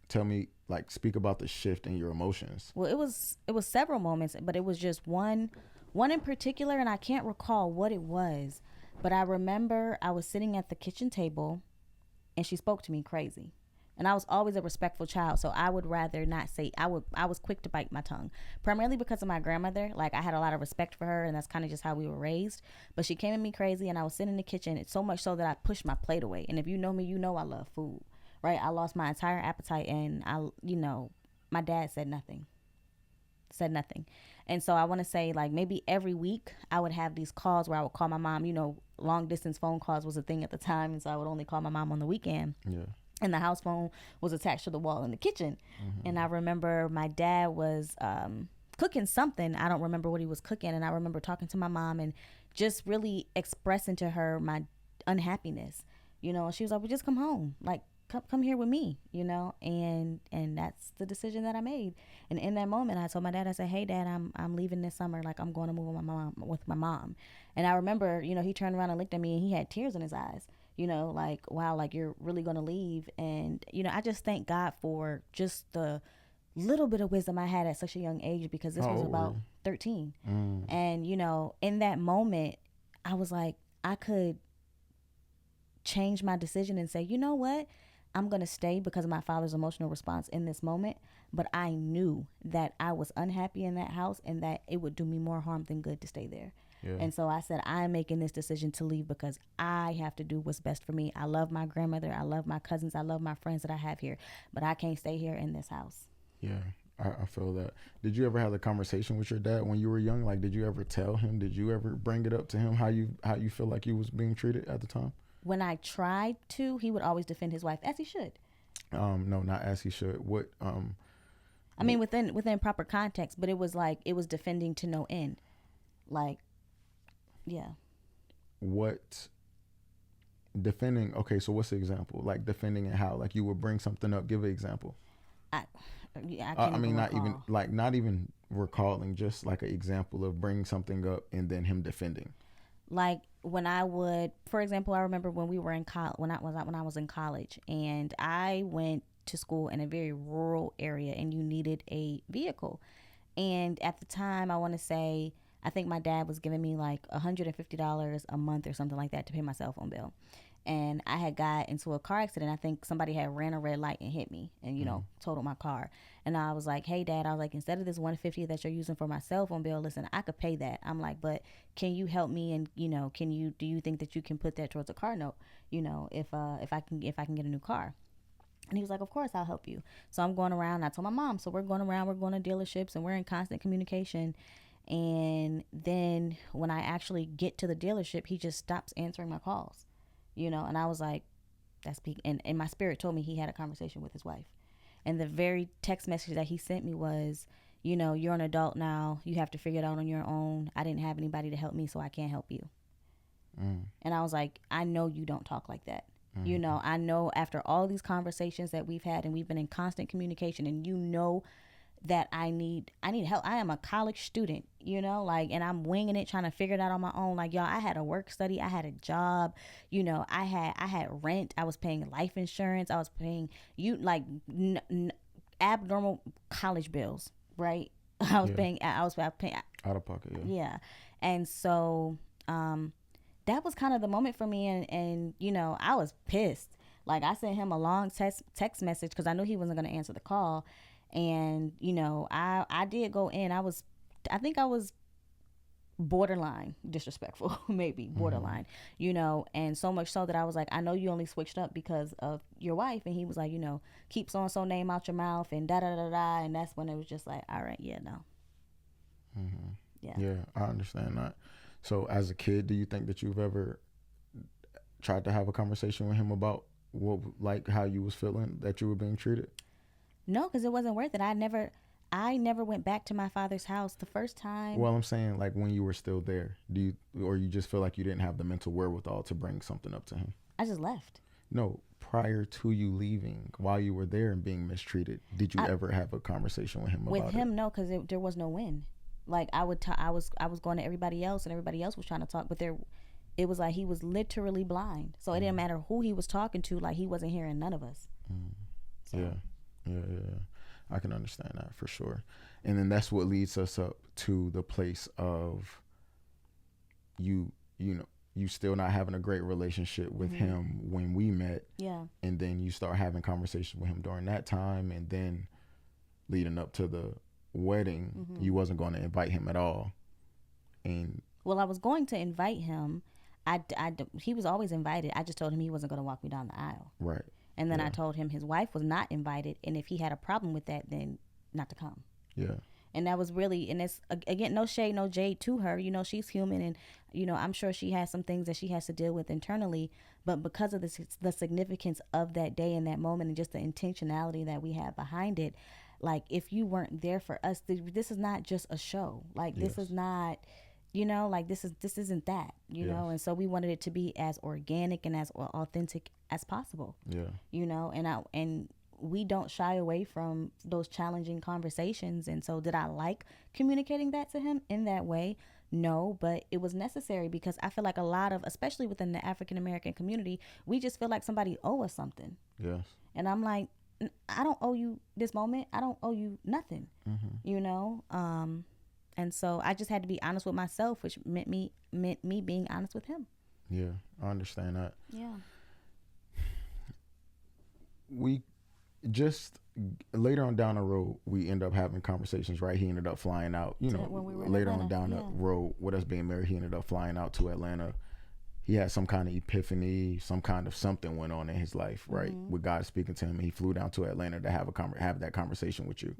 Tell me, like, speak about the shift in your emotions.
Well, it was several moments, but it was just one in particular, and I can't recall what it was, but I remember I was sitting at the kitchen table, and she spoke to me crazy. And I was always a respectful child, so I would rather not say. I was quick to bite my tongue, primarily because of my grandmother. Like, I had a lot of respect for her, and that's kind of just how we were raised. But she came at me crazy, and I was sitting in the kitchen. It's so much so that I pushed my plate away. And if you know me, you know I love food, right? I lost my entire appetite, and my dad said nothing. And so I want to say, like, maybe every week I would have these calls where I would call my mom. Long distance phone calls was a thing at the time, and so I would only call my mom on the weekend.
Yeah.
And the house phone was attached to the wall in the kitchen. Mm-hmm. And I remember my dad was cooking something. I don't remember what he was cooking. And I remember talking to my mom and just really expressing to her my unhappiness. And she was like, well, just come home. Like, come here with me, and that's the decision that I made. And in that moment, I told my dad, I said, hey, Dad, I'm leaving this summer. Like, I'm going to move with my mom. And I remember, he turned around and looked at me, and he had tears in his eyes. Like, wow, like, you're really going to leave. And, I just thank God for just the little bit of wisdom I had at such a young age, because this was about 13. And, in that moment, I was like, I could change my decision and say, you know what? I'm going to stay because of my father's emotional response in this moment. But I knew that I was unhappy in that house and that it would do me more harm than good to stay there. Yeah. And so I said, I'm making this decision to leave because I have to do what's best for me. I love my grandmother. I love my cousins. I love my friends that I have here. But I can't stay here in this house.
Yeah. I feel that. Did you ever have a conversation with your dad when you were young? Like, did you ever tell him? Did you ever bring it up to him how you feel like you was being treated at the time?
When I tried to, he would always defend his wife, as he should.
No, not as he should. What?
I mean, within proper context, but it was like it was defending to no end. Like, yeah.
What? Defending. Okay, so what's the example? Like defending and how? Like you would bring something up. Give an example. I mean, not even recalling. Just like an example of bringing something up and then him defending.
Like when I would, for example, I remember when we were in when I was in college, and I went to school in a very rural area, and you needed a vehicle. And at the time, I want to say, I think my dad was giving me like $150 a month or something like that to pay my cell phone bill. And I had got into a car accident. I think somebody had ran a red light and hit me and, totaled my car. And I was like, hey, Dad, I was like, instead of this $150 that you're using for my cell phone bill, listen, I could pay that. I'm like, but can you help me? And, do you think that you can put that towards a car note, if I can get a new car? And he was like, of course, I'll help you. So I'm going around. I told my mom, so we're going around, we're going to dealerships, and we're in constant communication. And then when I actually get to the dealership, he just stops answering my calls, and I was like, and my spirit told me he had a conversation with his wife. And the very text message that he sent me was, you're an adult now. You have to figure it out on your own. I didn't have anybody to help me, so I can't help you. And I was like, I know you don't talk like that. I know after all these conversations that we've had and we've been in constant communication, and that I need help. I am a college student, and I'm winging it, trying to figure it out on my own. Like, y'all, I had a work study, I had a job, I had rent, I was paying life insurance, I was paying abnormal college bills, right? I was paying
out of pocket.
Yeah. And so, that was kind of the moment for me, and I was pissed. Like, I sent him a long text message because I knew he wasn't going to answer the call. And, I did go in. I think I was borderline disrespectful, maybe borderline, and so much so that I was like, I know you only switched up because of your wife. And he was like, keep so-and-so name out your mouth and da-da-da-da. And that's when it was just like, all right, yeah, no.
Yeah, I understand that. So as a kid, do you think that you've ever tried to have a conversation with him about how you was feeling that you were being treated?
No, because it wasn't worth it. I never went back to my father's house the first time.
Well, I'm saying, like, when you were still there, or you just feel like you didn't have the mental wherewithal to bring something up to him?
I just left.
No, prior to you leaving, while you were there and being mistreated, did you ever have a conversation with him about it?
With him, no, because there was no win. Like, I was going to everybody else, and everybody else was trying to talk, but it was like he was literally blind. So it didn't matter who he was talking to, like, he wasn't hearing none of us. So.
Yeah. I can understand that for sure. And then that's what leads us up to the place of you still not having a great relationship with him when we met.
Yeah. And
then you start having conversations with him during that time, and then leading up to the wedding, you wasn't going to invite him at all. And
well, I was going to invite him. He was always invited. I just told him he wasn't going to walk me down the aisle.
Right.
And then I told him his wife was not invited, and if he had a problem with that, then not to come.
Yeah.
And that was really, and it's, again, no shade, no jade to her. She's human, and, I'm sure she has some things that she has to deal with internally. But because of the significance of that day and that moment and just the intentionality that we have behind it, like, if you weren't there for us, this is not just a show. Like, this is not... like this isn't that, and so we wanted it to be as organic and as authentic as possible. Yeah. And we don't shy away from those challenging conversations. And so did I like communicating that to him in that way? No, but it was necessary because I feel like a lot of, especially within the African American community, we just feel like somebody owe us something.
Yes.
And I'm like, I don't owe you this moment. I don't owe you nothing, And so I just had to be honest with myself, which meant me being honest with him.
Yeah, I understand that.
Yeah.
We just later on down the road, we end up having conversations, right? He ended up flying out,
when we were
later on down the road with us being married, he ended up flying out to Atlanta. He had some kind of epiphany, some kind of something went on in his life, right? With God speaking to him. He flew down to Atlanta to have that conversation with you.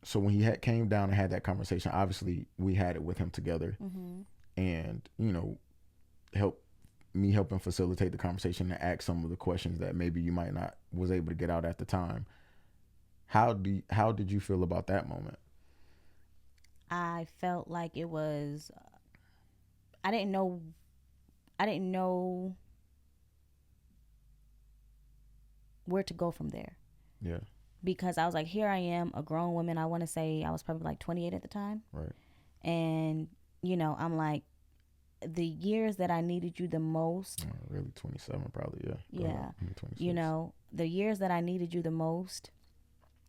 so when he came down and had that conversation, obviously we had it with him together, and helping facilitate the conversation and ask some of the questions that maybe you might not was able to get out at the time. How did you feel about that moment?
I felt like it was. I didn't know where to go from there.
Yeah.
Because I was like, here I am, a grown woman. I want to say I was probably like 28 at the time.
Right.
And, I'm like, the years that I needed you the most.
Really 27 probably, yeah.
Yeah. The years that I needed you the most,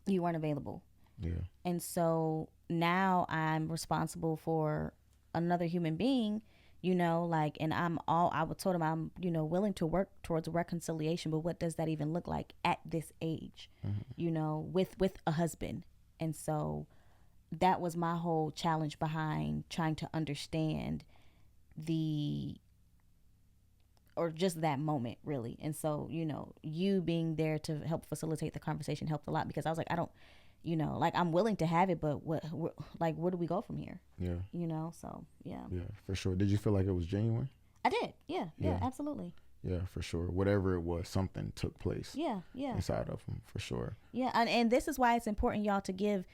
you weren't available.
Yeah.
And so now I'm responsible for another human being, and I told him I'm, willing to work towards reconciliation, but what does that even look like at this age, with a husband? And so that was my whole challenge behind trying to understand just that moment, really. And so, you being there to help facilitate the conversation helped a lot, because I was like, I don't, I'm willing to have it, but where do we go from here?
Yeah.
So, yeah.
Yeah, for sure. Did you feel like it was genuine?
I did. Yeah, absolutely.
Yeah, for sure. Whatever it was, something took place.
Yeah.
Inside of him, for sure.
Yeah, and this is why it's important, y'all, to give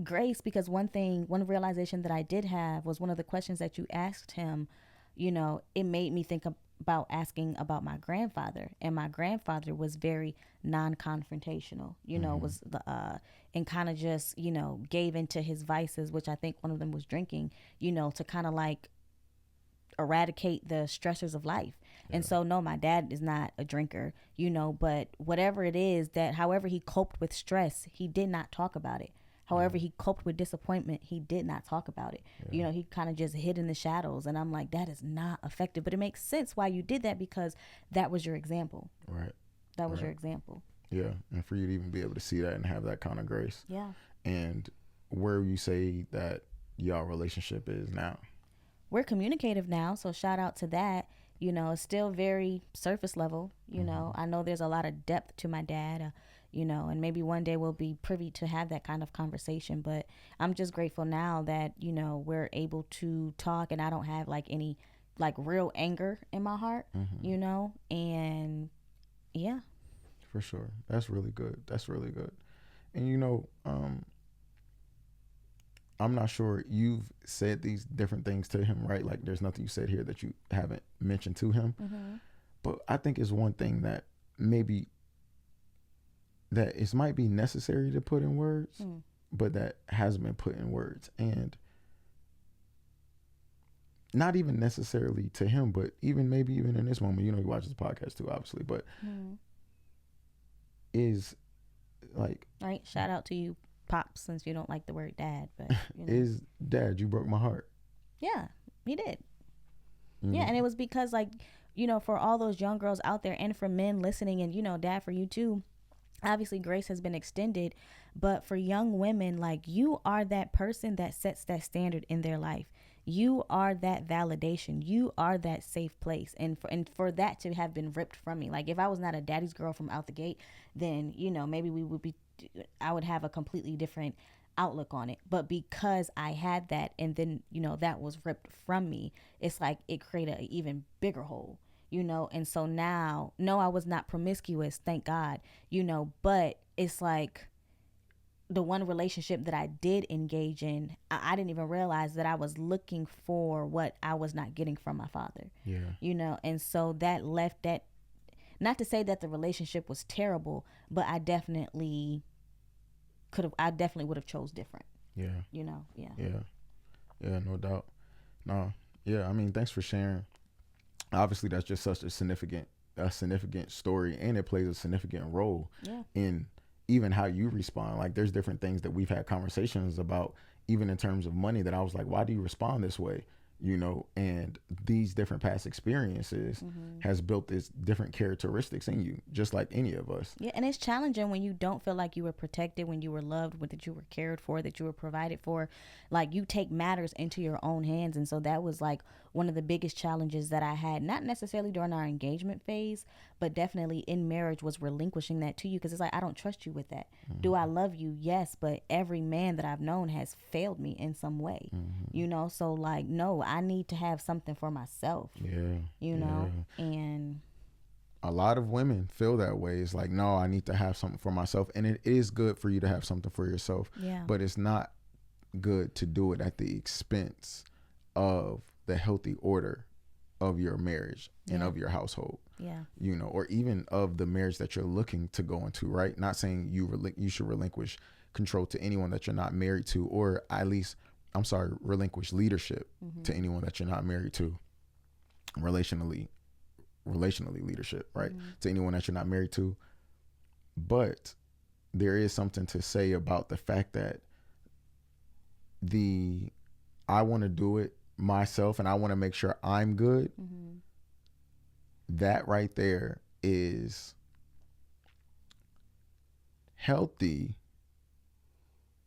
grace, because one realization that I did have was one of the questions that you asked him, it made me think about asking about my grandfather, and my grandfather was very non-confrontational, was and kind of just, gave into his vices, which I think one of them was drinking, to kind of like eradicate the stressors of life. Yeah. And so, no, my dad is not a drinker, but whatever it is that, however he coped with stress, he did not talk about it. However he coped with disappointment, he did not talk about it. Yeah. He kind of just hid in the shadows. And I'm like, that is not effective. But it makes sense why you did that, because that was your example.
Right.
That was your example.
Yeah. And for you to even be able to see that and have that kind of grace.
Yeah.
And where you say that y'all relationship is now?
We're communicative now. So shout out to that. It's still very surface level. I know there's a lot of depth to my dad. And maybe one day we'll be privy to have that kind of conversation. But I'm just grateful now that, we're able to talk, and I don't have like any like real anger in my heart, and yeah.
For sure. That's really good. And I'm not sure, you've said these different things to him, right? Like there's nothing you said here that you haven't mentioned to him. Mm-hmm. But I think it's one thing that maybe that it might be necessary to put in words, but that has been put in words. And not even necessarily to him, but maybe even in this moment, he watches the podcast too, obviously, but is like... Right,
shout out to you, Pops, since you don't like the word dad, but...
Is, Dad, you broke my heart.
Yeah, he did. Mm-hmm. Yeah, and it was because, like, for all those young girls out there, and for men listening, and, Dad, for you too, obviously grace has been extended, but for young women, like, you are that person that sets that standard in their life. You are that validation. You are that safe place. And for that to have been ripped from me, like if I was not a daddy's girl from out the gate, then, maybe I would have a completely different outlook on it. But because I had that, and then, that was ripped from me, it's like it created an even bigger hole. And so now, no, I was not promiscuous, thank God, but it's like the one relationship that I did engage in, I didn't even realize that I was looking for what I was not getting from my father. Yeah. And so that left that, not to say that the relationship was terrible, but I definitely would have chose different.
Yeah.
Yeah.
Yeah, no doubt. No. Yeah, I mean, thanks for sharing. Obviously that's just such a significant story, and it plays a significant role in even how you respond. Like there's different things that we've had conversations about, even in terms of money, that I was like, why do you respond this way? you know, and these different past experiences has built this different characteristics in you, just like any of us.
Yeah, and it's challenging when you don't feel like you were protected, when you were loved, that you were cared for, that you were provided for. Like, you take matters into your own hands. And so that was like one of the biggest challenges that I had, not necessarily during our engagement phase, but definitely in marriage, was relinquishing that to you. Because it's like, I don't trust you with that. Do I love you? Yes, but every man that I've known has failed me in some way, you know? So like, no, I need to have something for myself, you know? And
a lot of women feel that way. It's like, no, I need to have something for myself. And it is good for you to have something for yourself, but it's not good to do it at the expense of the healthy order of your marriage and of your household. You know, or even of the marriage that you're looking to go into, right? Not saying you should relinquish control to anyone that you're not married to, or at least, relinquish leadership to anyone that you're not married to. Relationally leadership, right? To anyone that you're not married to. But there is something to say about the fact that I want to do it myself and I want to make sure I'm good. That right there is healthy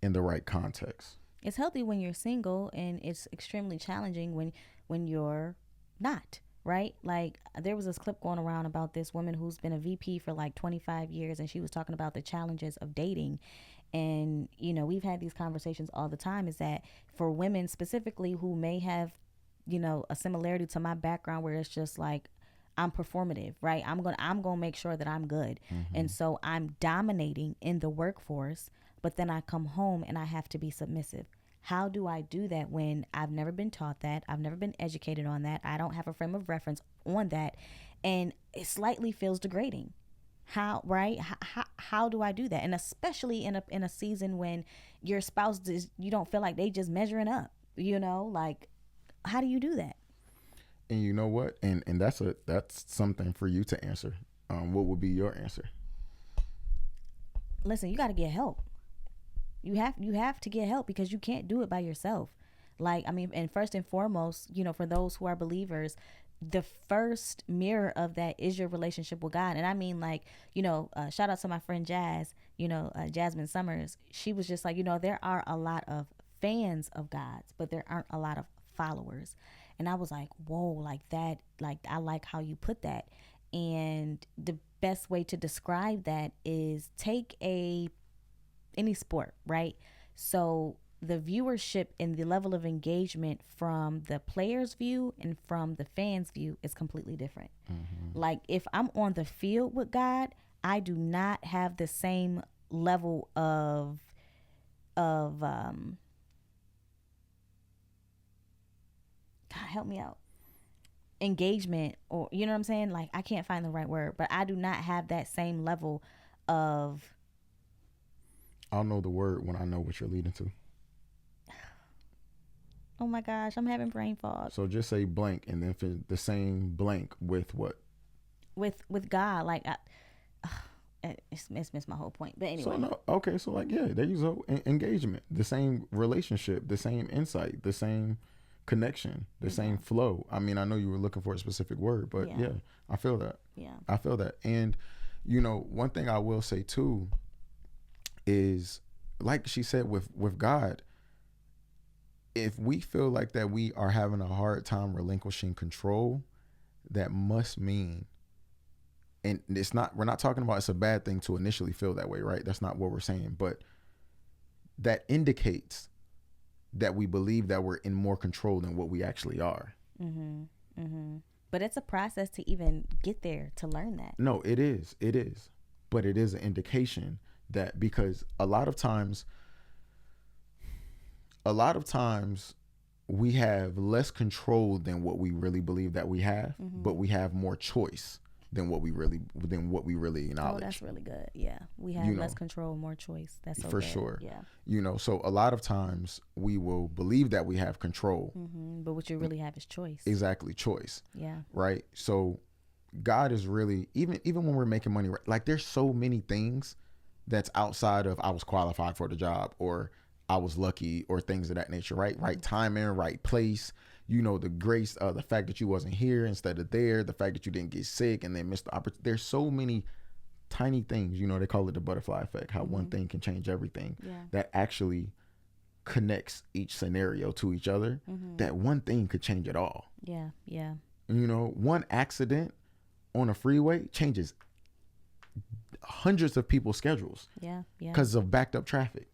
in the right context.
It's healthy when you're single, and it's extremely challenging when you're not, right? Like, there was this clip going around about this woman who's been a VP for like 25 years, and she was talking about the challenges of dating. And, you know, we've had these conversations all the time, is that for women specifically who may have, you know, a similarity to my background, where it's just like, I'm performative, right? I'm gonna make sure that I'm good. And so I'm dominating in the workforce, but then I come home and I have to be submissive. How do I do that when I've never been taught that? I've never been educated on that. I don't have a frame of reference on that. And it slightly feels degrading. How, right? How do I do that? And especially in a season when your spouse you don't feel like they just measuring up, you know, like, how do you do that?
And you know what? And that's something for you to answer. What would be your answer?
Listen, you got to get help. You have to get help, because you can't do it by yourself. Like, I mean, and first and foremost, you know, for those who are believers, the first mirror of that is your relationship with God. And I mean, like, you know, shout out to my friend Jasmine Summers. She was just like, you know, there are a lot of fans of God's, but there aren't a lot of followers. And I was like, whoa, like that, like, I like how you put that. And the best way to describe that is take any sport, right? So the viewership and the level of engagement from the player's view and from the fan's view is completely different. Like, if I'm on the field with God, I do not have the same level of God, help me out, engagement, or, you know what I'm saying? Like, I can't find the right word, but I do not have that same level of.
I'll know the word when I know what you're leading to.
Oh my gosh, I'm having brain fog.
So just say blank, and then for the same blank with what?
With God, like, it's missed my whole point. But anyway.
So no, okay, so like, yeah, there you go. Engagement, the same relationship, the same insight, the same connection, the same flow. I mean, I know you were looking for a specific word, but yeah, I feel that.
Yeah,
I feel that. And you know, one thing I will say too is, like she said, with God, if we feel like that we are having a hard time relinquishing control, that must mean, and we're not talking about it's a bad thing to initially feel that way, right? That's not what we're saying, but that indicates that we believe that we're in more control than what we actually are.
But it's a process to even get there, to learn that.
No, it is, but it is an indication that, because a lot of times we have less control than what we really believe that we have, but we have more choice than what we really acknowledge.
Oh, that's really good. Yeah, we have less control, more choice. That's so
for
good.
sure.
Yeah,
you know, so a lot of times we will believe that we have control,
but what you really have is choice.
Exactly, choice.
Yeah,
right. So God is really, even when we're making money, like, there's so many things that's outside of I was qualified for the job, or I was lucky, or things of that nature, right? Right timing, right place, the grace, the fact that you wasn't here instead of there, the fact that you didn't get sick and then missed the opportunity. There's so many tiny things, they call it the butterfly effect, how one thing can change everything. That actually connects each scenario to each other. That one thing could change it all. One accident on a freeway changes hundreds of people's schedules because of backed up traffic.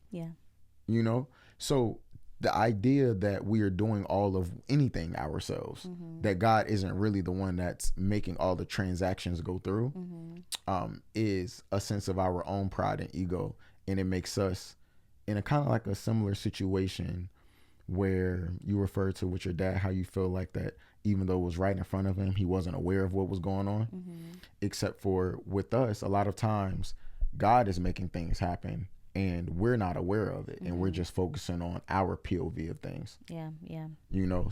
So the idea that we are doing all of anything ourselves, that God isn't really the one that's making all the transactions go through, is a sense of our own pride and ego. And it makes us in a kind of like a similar situation where you refer to with your dad, how you feel like that even though it was right in front of him, he wasn't aware of what was going on. Except for with us, a lot of times God is making things happen and we're not aware of it, and we're just focusing on our POV of things.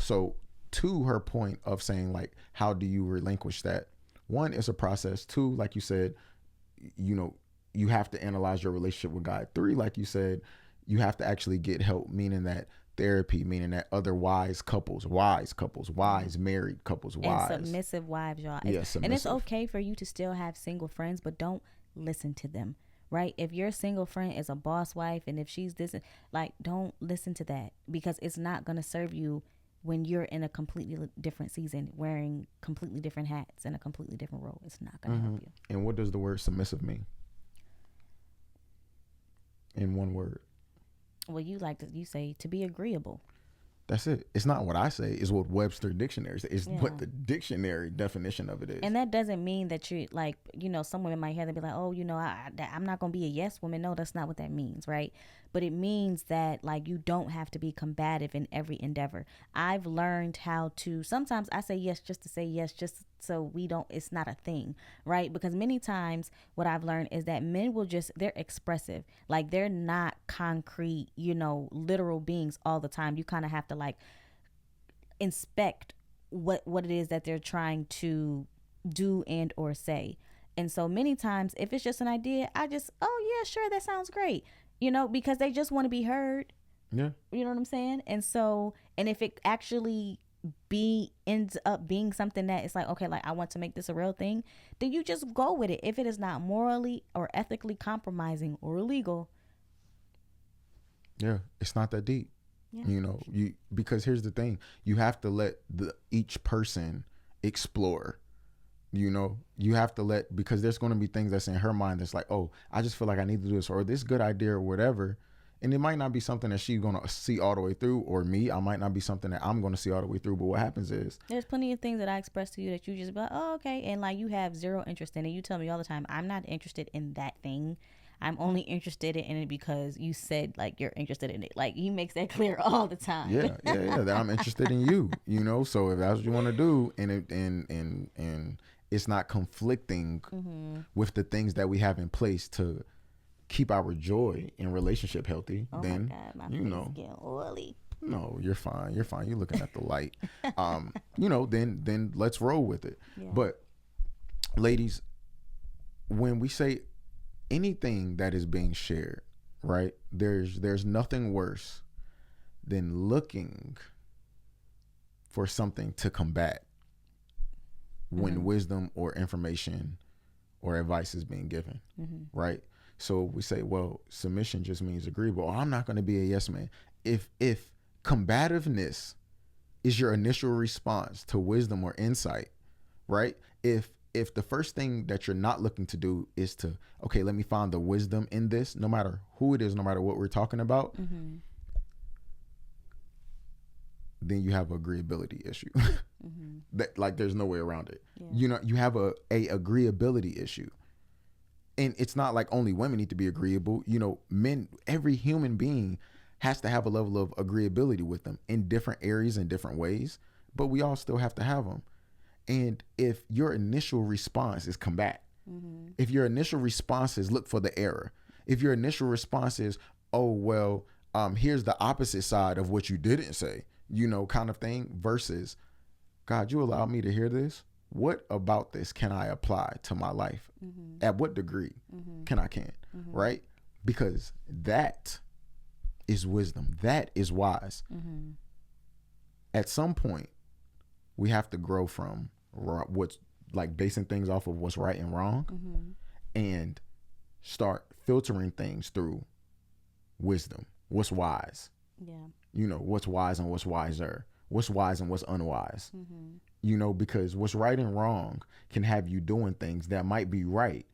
So to her point of saying, like, how do you relinquish that? One, it's a process. Two, like you said, you have to analyze your relationship with God. Three, like you said, you have to actually get help, meaning that therapy, meaning that other wise married couples, wise.
And submissive wives, y'all.
Submissive.
And it's okay for you to still have single friends, but don't listen to them. Right? If your single friend is a boss wife, and if she's this, like, don't listen to that, because it's not going to serve you when you're in a completely different season, wearing completely different hats and a completely different role. It's not going to help you.
And what does the word submissive mean? In one word.
Well, you say to be agreeable.
That's it. It's not what I say. It's what Webster Dictionary says. It's what the dictionary definition of it is.
And that doesn't mean that you, like, some women might hear that, be like, oh, I'm not going to be a yes woman. No, that's not what that means, right? But it means that, like, you don't have to be combative in every endeavor. I've learned how to, sometimes I say yes just to say yes, just so it's not a thing, right? Because many times what I've learned is that men they're expressive. Like, they're not concrete, literal beings all the time. You kind of have to, like, inspect what it is that they're trying to do and or say. And so many times, if it's just an idea, I just, oh yeah, sure, that sounds great, because they just want to be heard.
Yeah.
You know what I'm saying? And so, and if it actually ends up being something that it's like, okay, like, I want to make this a real thing, then you just go with it. If it is not morally or ethically compromising or illegal.
Yeah, it's not that deep. Because here's the thing, you have to let each person explore. You have to because there's going to be things that's in her mind that's like, oh, I just feel like I need to do this, or this good idea or whatever. And it might not be something that she's going to see all the way through, or me, I might not be something that I'm going to see all the way through. But what happens is,
there's plenty of things that I express to you that you just be like, oh, okay. And like, you have zero interest in it. You tell me all the time, I'm not interested in that thing. I'm only interested in it because you said, like, you're interested in it. Like, he makes that clear all the time.
Yeah. That I'm interested in you, so if that's what you want to do, and it's not conflicting with the things that we have in place to keep our joy in relationship healthy, then,
my face is getting oily.
No, you're fine. You're looking at the light. Then let's roll with it. Yeah. But ladies, when we say anything that is being shared, right, there's nothing worse than looking for something to combat when wisdom or information or advice is being given, right? So we say, well, submission just means agreeable. Or I'm not going to be a yes man. If combativeness is your initial response to wisdom or insight, right? If the first thing that you're not looking to do is to, okay, let me find the wisdom in this, no matter who it is, no matter what we're talking about, then you have an agreeability issue. That, like, there's no way around it. Yeah. You have a agreeability issue. And it's not like only women need to be agreeable. Men, every human being has to have a level of agreeability with them in different areas in different ways, but we all still have to have them. And if your initial response is combat, if your initial response is look for the error, if your initial response is, oh, well, here's the opposite side of what you didn't say, kind of thing, versus, God, you allowed me to hear this. What about this can I apply to my life? At what degree can I right? Because that is wisdom. That is wise. at some point we have to grow from what's like basing things off of what's right and wrong, and start filtering things through wisdom. What's wise?
Yeah.
You know, what's wise and what's wiser? What's wise and what's unwise? You know, because what's right and wrong can have you doing things that might be right,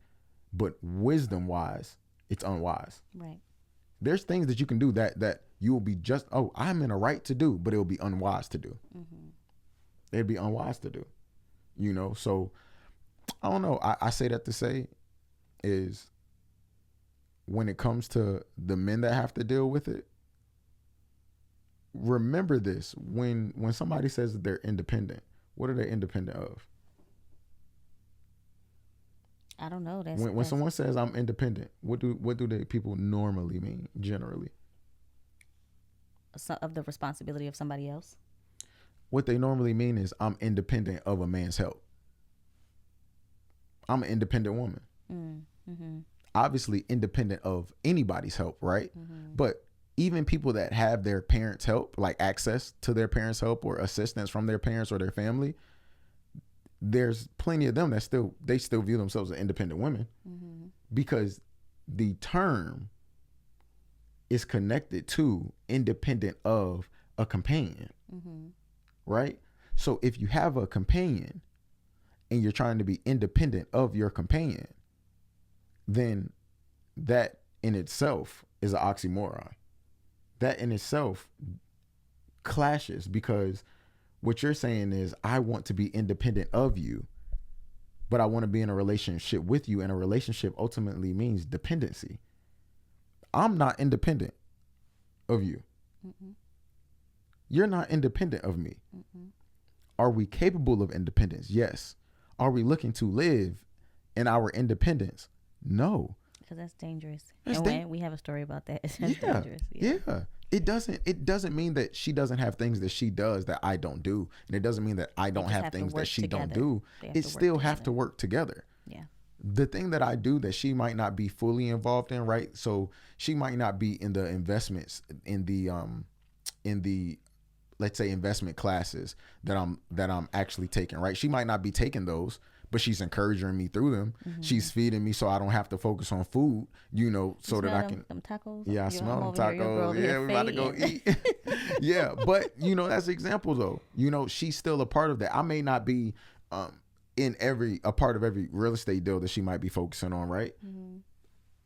but wisdom wise, it's unwise.
Right.
There's things that you can do that you will be just, oh, I'm in a right to do, but it will be unwise to do. It'd be unwise to do. You know, so I don't know. I say that to say is when it comes to the men that have to deal with it, remember this. When somebody says that they're independent, what are they independent of?
I don't know.
When someone says I'm independent, what do they people normally mean generally?
Of the responsibility of somebody else.
What they normally mean is I'm independent of a man's help. I'm an independent woman. Obviously independent of anybody's help, right? But even people that have their parents' help, like access to their parents' help or assistance from their parents or their family, there's plenty of them that still view themselves as independent women, because the term is connected to independent of a companion, right? So if you have a companion and you're trying to be independent of your companion, then that in itself is an oxymoron. That in itself clashes, because what you're saying is I want to be independent of you, but I want to be in a relationship with you, and a relationship ultimately means dependency. I'm not independent of you. You're not independent of me. Are we capable of independence? Yes. Are we looking to live in our independence? No.
Because that's dangerous.
And
we have a story about that. That's dangerous.
Yeah. It doesn't mean that she doesn't have things that she does that I don't do. And it doesn't mean that I don't have things that she don't do. It still have to work together. Yeah. The thing that I do that she might not be fully involved in, right? So she might not be in the investments in the let's say investment classes that I'm actually taking, right? She might not be taking those, but she's encouraging me through them. She's feeding me so I don't have to focus on food, you know, so that I can.
Them tacos?
Yeah, I smell them tacos. Yeah, we're about to go eat. Yeah, but you know, that's an example though. You know, she's still a part of that. I may not be in a part of every real estate deal that she might be focusing on, right?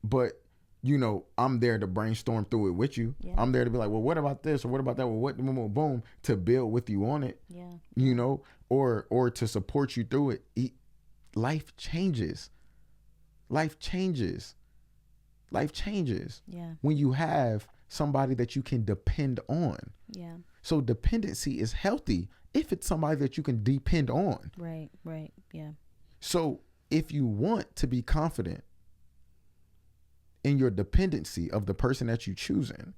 But you know, I'm there to brainstorm through it with you. Yeah. I'm there to be like, well, what about this or what about that? Well, what boom to build with you on it. Yeah. You know, or to support you through it. Life changes. Life changes. Yeah. When you have somebody that you can depend on. Yeah. So dependency is healthy if it's somebody that you can depend on.
Right. Yeah.
So if you want to be confident in your dependency of the person that you choosing,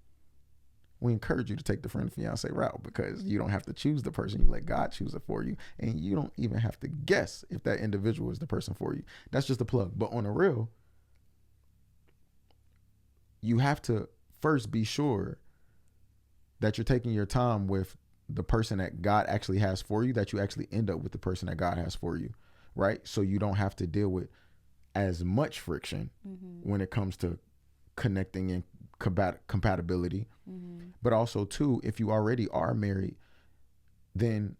we encourage you to take the friend fiance route, because you don't have to choose the person. You let God choose it for you, and you don't even have to guess if that individual is the person for you. That's just a plug. But on the real, you have to first be sure that you're taking your time with the person that God actually has for you, that you actually end up with the person that God has for you, right? So you don't have to deal with as much friction when it comes to connecting and compatibility. But also too, if you already are married, then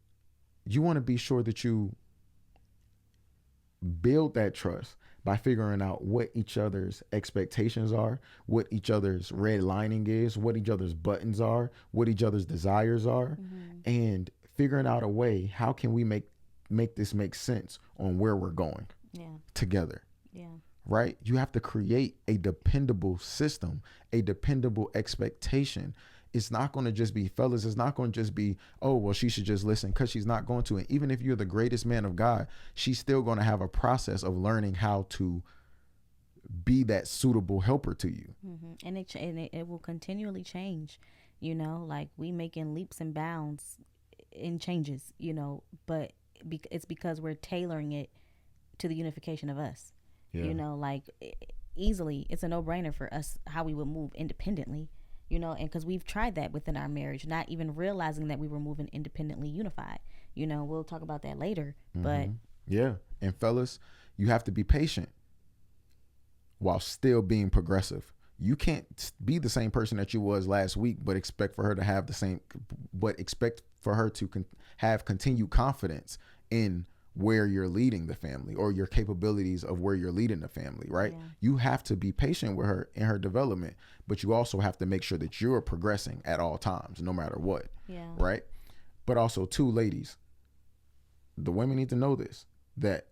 you want to be sure that you build that trust by figuring out what each other's expectations are, what each other's red lining is, what each other's buttons are, what each other's desires are, and figuring out a way, how can we make this make sense on where we're going together. Yeah. Right? You have to create a dependable system, a dependable expectation. It's not going to just be, fellas, it's not going to just be, oh, well, she should just listen, because she's not going to. And even if you're the greatest man of God, she's still going to have a process of learning how to be that suitable helper to you.
And it will continually change, you know, like we making leaps and bounds in changes, you know, but it's because we're tailoring it to the unification of us. Yeah. You know, like easily, it's a no-brainer for us how we would move independently. you know, and because we've tried that within our marriage, not even realizing that we were moving independently unified. You know, we'll talk about that later, but
Yeah. And fellas, you have to be patient while still being progressive. You can't be the same person that you was last week, but expect for her to have the same, but expect for her to have continued confidence in where you're leading the family or your capabilities of where you're leading the family, right?
Yeah.
You have to be patient with her in her development, but you also have to make sure that you're progressing at all times, no matter what,
yeah,
right? But also, too, ladies, the women need to know this, that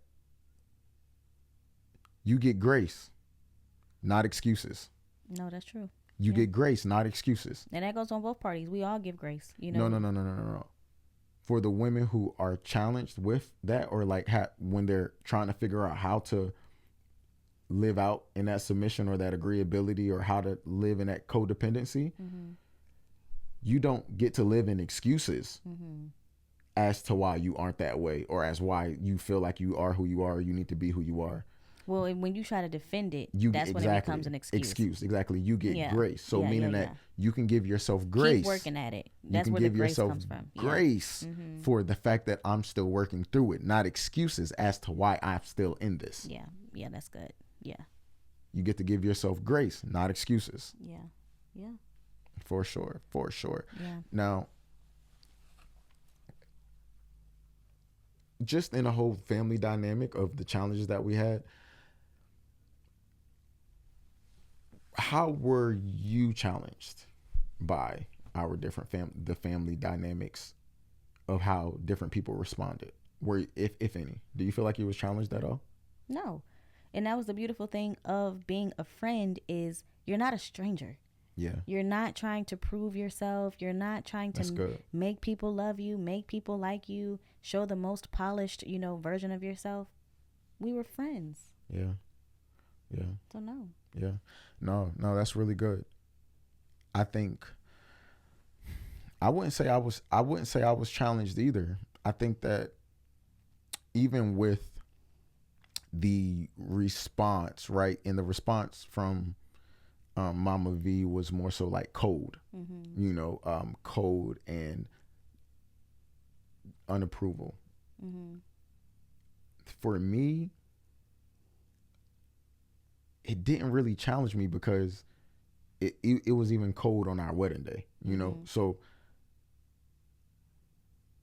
you get grace, not excuses.
no, that's true.
You
Yeah.
get grace, not excuses.
And that goes on both parties. We all give grace, you know.
No. For the women who are challenged with that, or like when they're trying to figure out how to live out in that submission or that agreeability, or how to live in that codependency, you don't get to live in excuses as to why you aren't that way, or as why you feel like you are who you are, or you need to be who you are.
Well, and when you try to defend it,
That's
when it becomes an excuse.
Exactly. You get
Yeah.
grace. So
Yeah,
meaning
yeah,
that
yeah.
you can give yourself grace.
Keep working at it.
You
That's
can
where the
give
grace
yourself
comes from. Yeah.
grace for the fact that I'm still working through it, not excuses as to why I'm still in this.
Yeah. Yeah, that's good. Yeah.
You get to give yourself grace, not excuses.
Yeah. Yeah.
For sure.
Yeah.
Now, just in a whole family dynamic of the challenges that we had, how were you challenged by our different the family dynamics of how different people responded? Were, if any, do you feel like you was challenged at all?
No. And that was the beautiful thing of being a friend, is you're not a stranger.
Yeah.
You're not trying to prove yourself. You're not trying to make people love you, make people like you, show the most polished, you know, version of yourself. We were friends.
Yeah.
So no.
Yeah. No, that's really good. I think I wouldn't say I was challenged either. I think that even with the response, right? And the response from Mama V was more so like cold, you know, cold and unapproval. For me, it didn't really challenge me because it was even cold on our wedding day, you know? So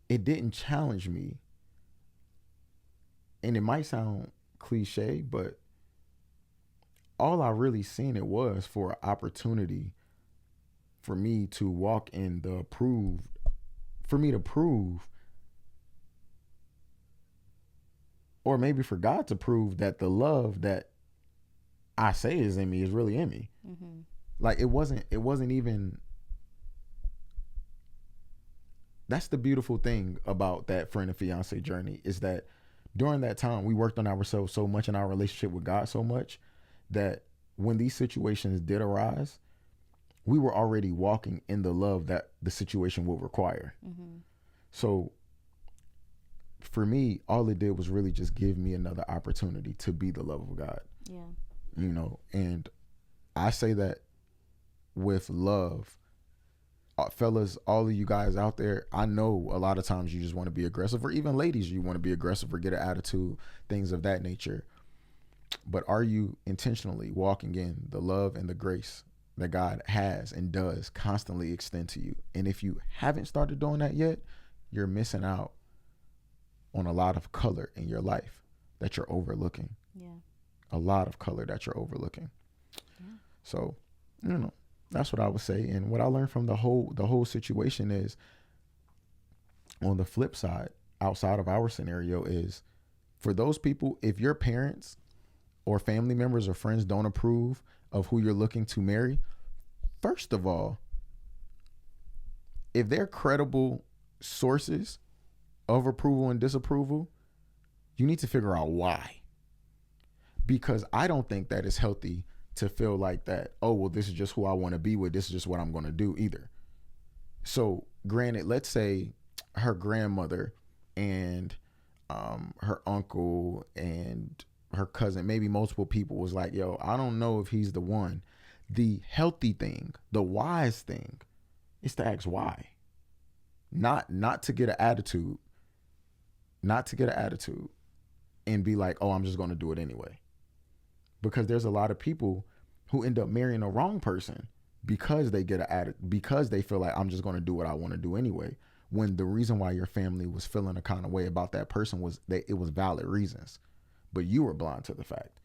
it didn't challenge me. And it might sound cliche, but all I really seen it was for an opportunity for me to walk in the approved, for me to prove, or maybe for God to prove that the love that I say is in me is really in me. Like it wasn't even. That's the beautiful thing about that friend and fiance journey, is that during that time we worked on ourselves so much, in our relationship with God so much, that when these situations did arise, we were already walking in the love that the situation will require. So for me, all it did was really just give me another opportunity to be the love of God.
Yeah.
You know, and I say that with love. Fellas, all of you guys out there, I know a lot of times you just want to be aggressive, or even ladies, you want to be aggressive or get an attitude, things of that nature. But are you intentionally walking in the love and the grace that God has and does constantly extend to you? And if you haven't started doing that yet, you're missing out on a lot of color in your life that you're overlooking.
Yeah.
A lot of color that you're overlooking. Yeah. So, you know, that's what I would say. And what I learned from the whole situation is, on the flip side, outside of our scenario, is for those people, if your parents or family members or friends don't approve of who you're looking to marry, first of all, if they're credible sources of approval and disapproval, you need to figure out why. Because I don't think that it's healthy to feel like that, oh, well, this is just who I want to be with, this is just what I'm going to do either. So granted, let's say her grandmother and her uncle and her cousin, maybe multiple people was like, yo, I don't know if he's the one. The healthy thing, the wise thing, is to ask why. Not to get an attitude. Not to get an attitude and be like, oh, I'm just going to do it anyway. Because there's a lot of people who end up marrying the wrong person because they get an attitude, because they feel like I'm just going to do what I want to do anyway. When the reason why your family was feeling a kind of way about that person was that it was valid reasons, but you were blind to the fact.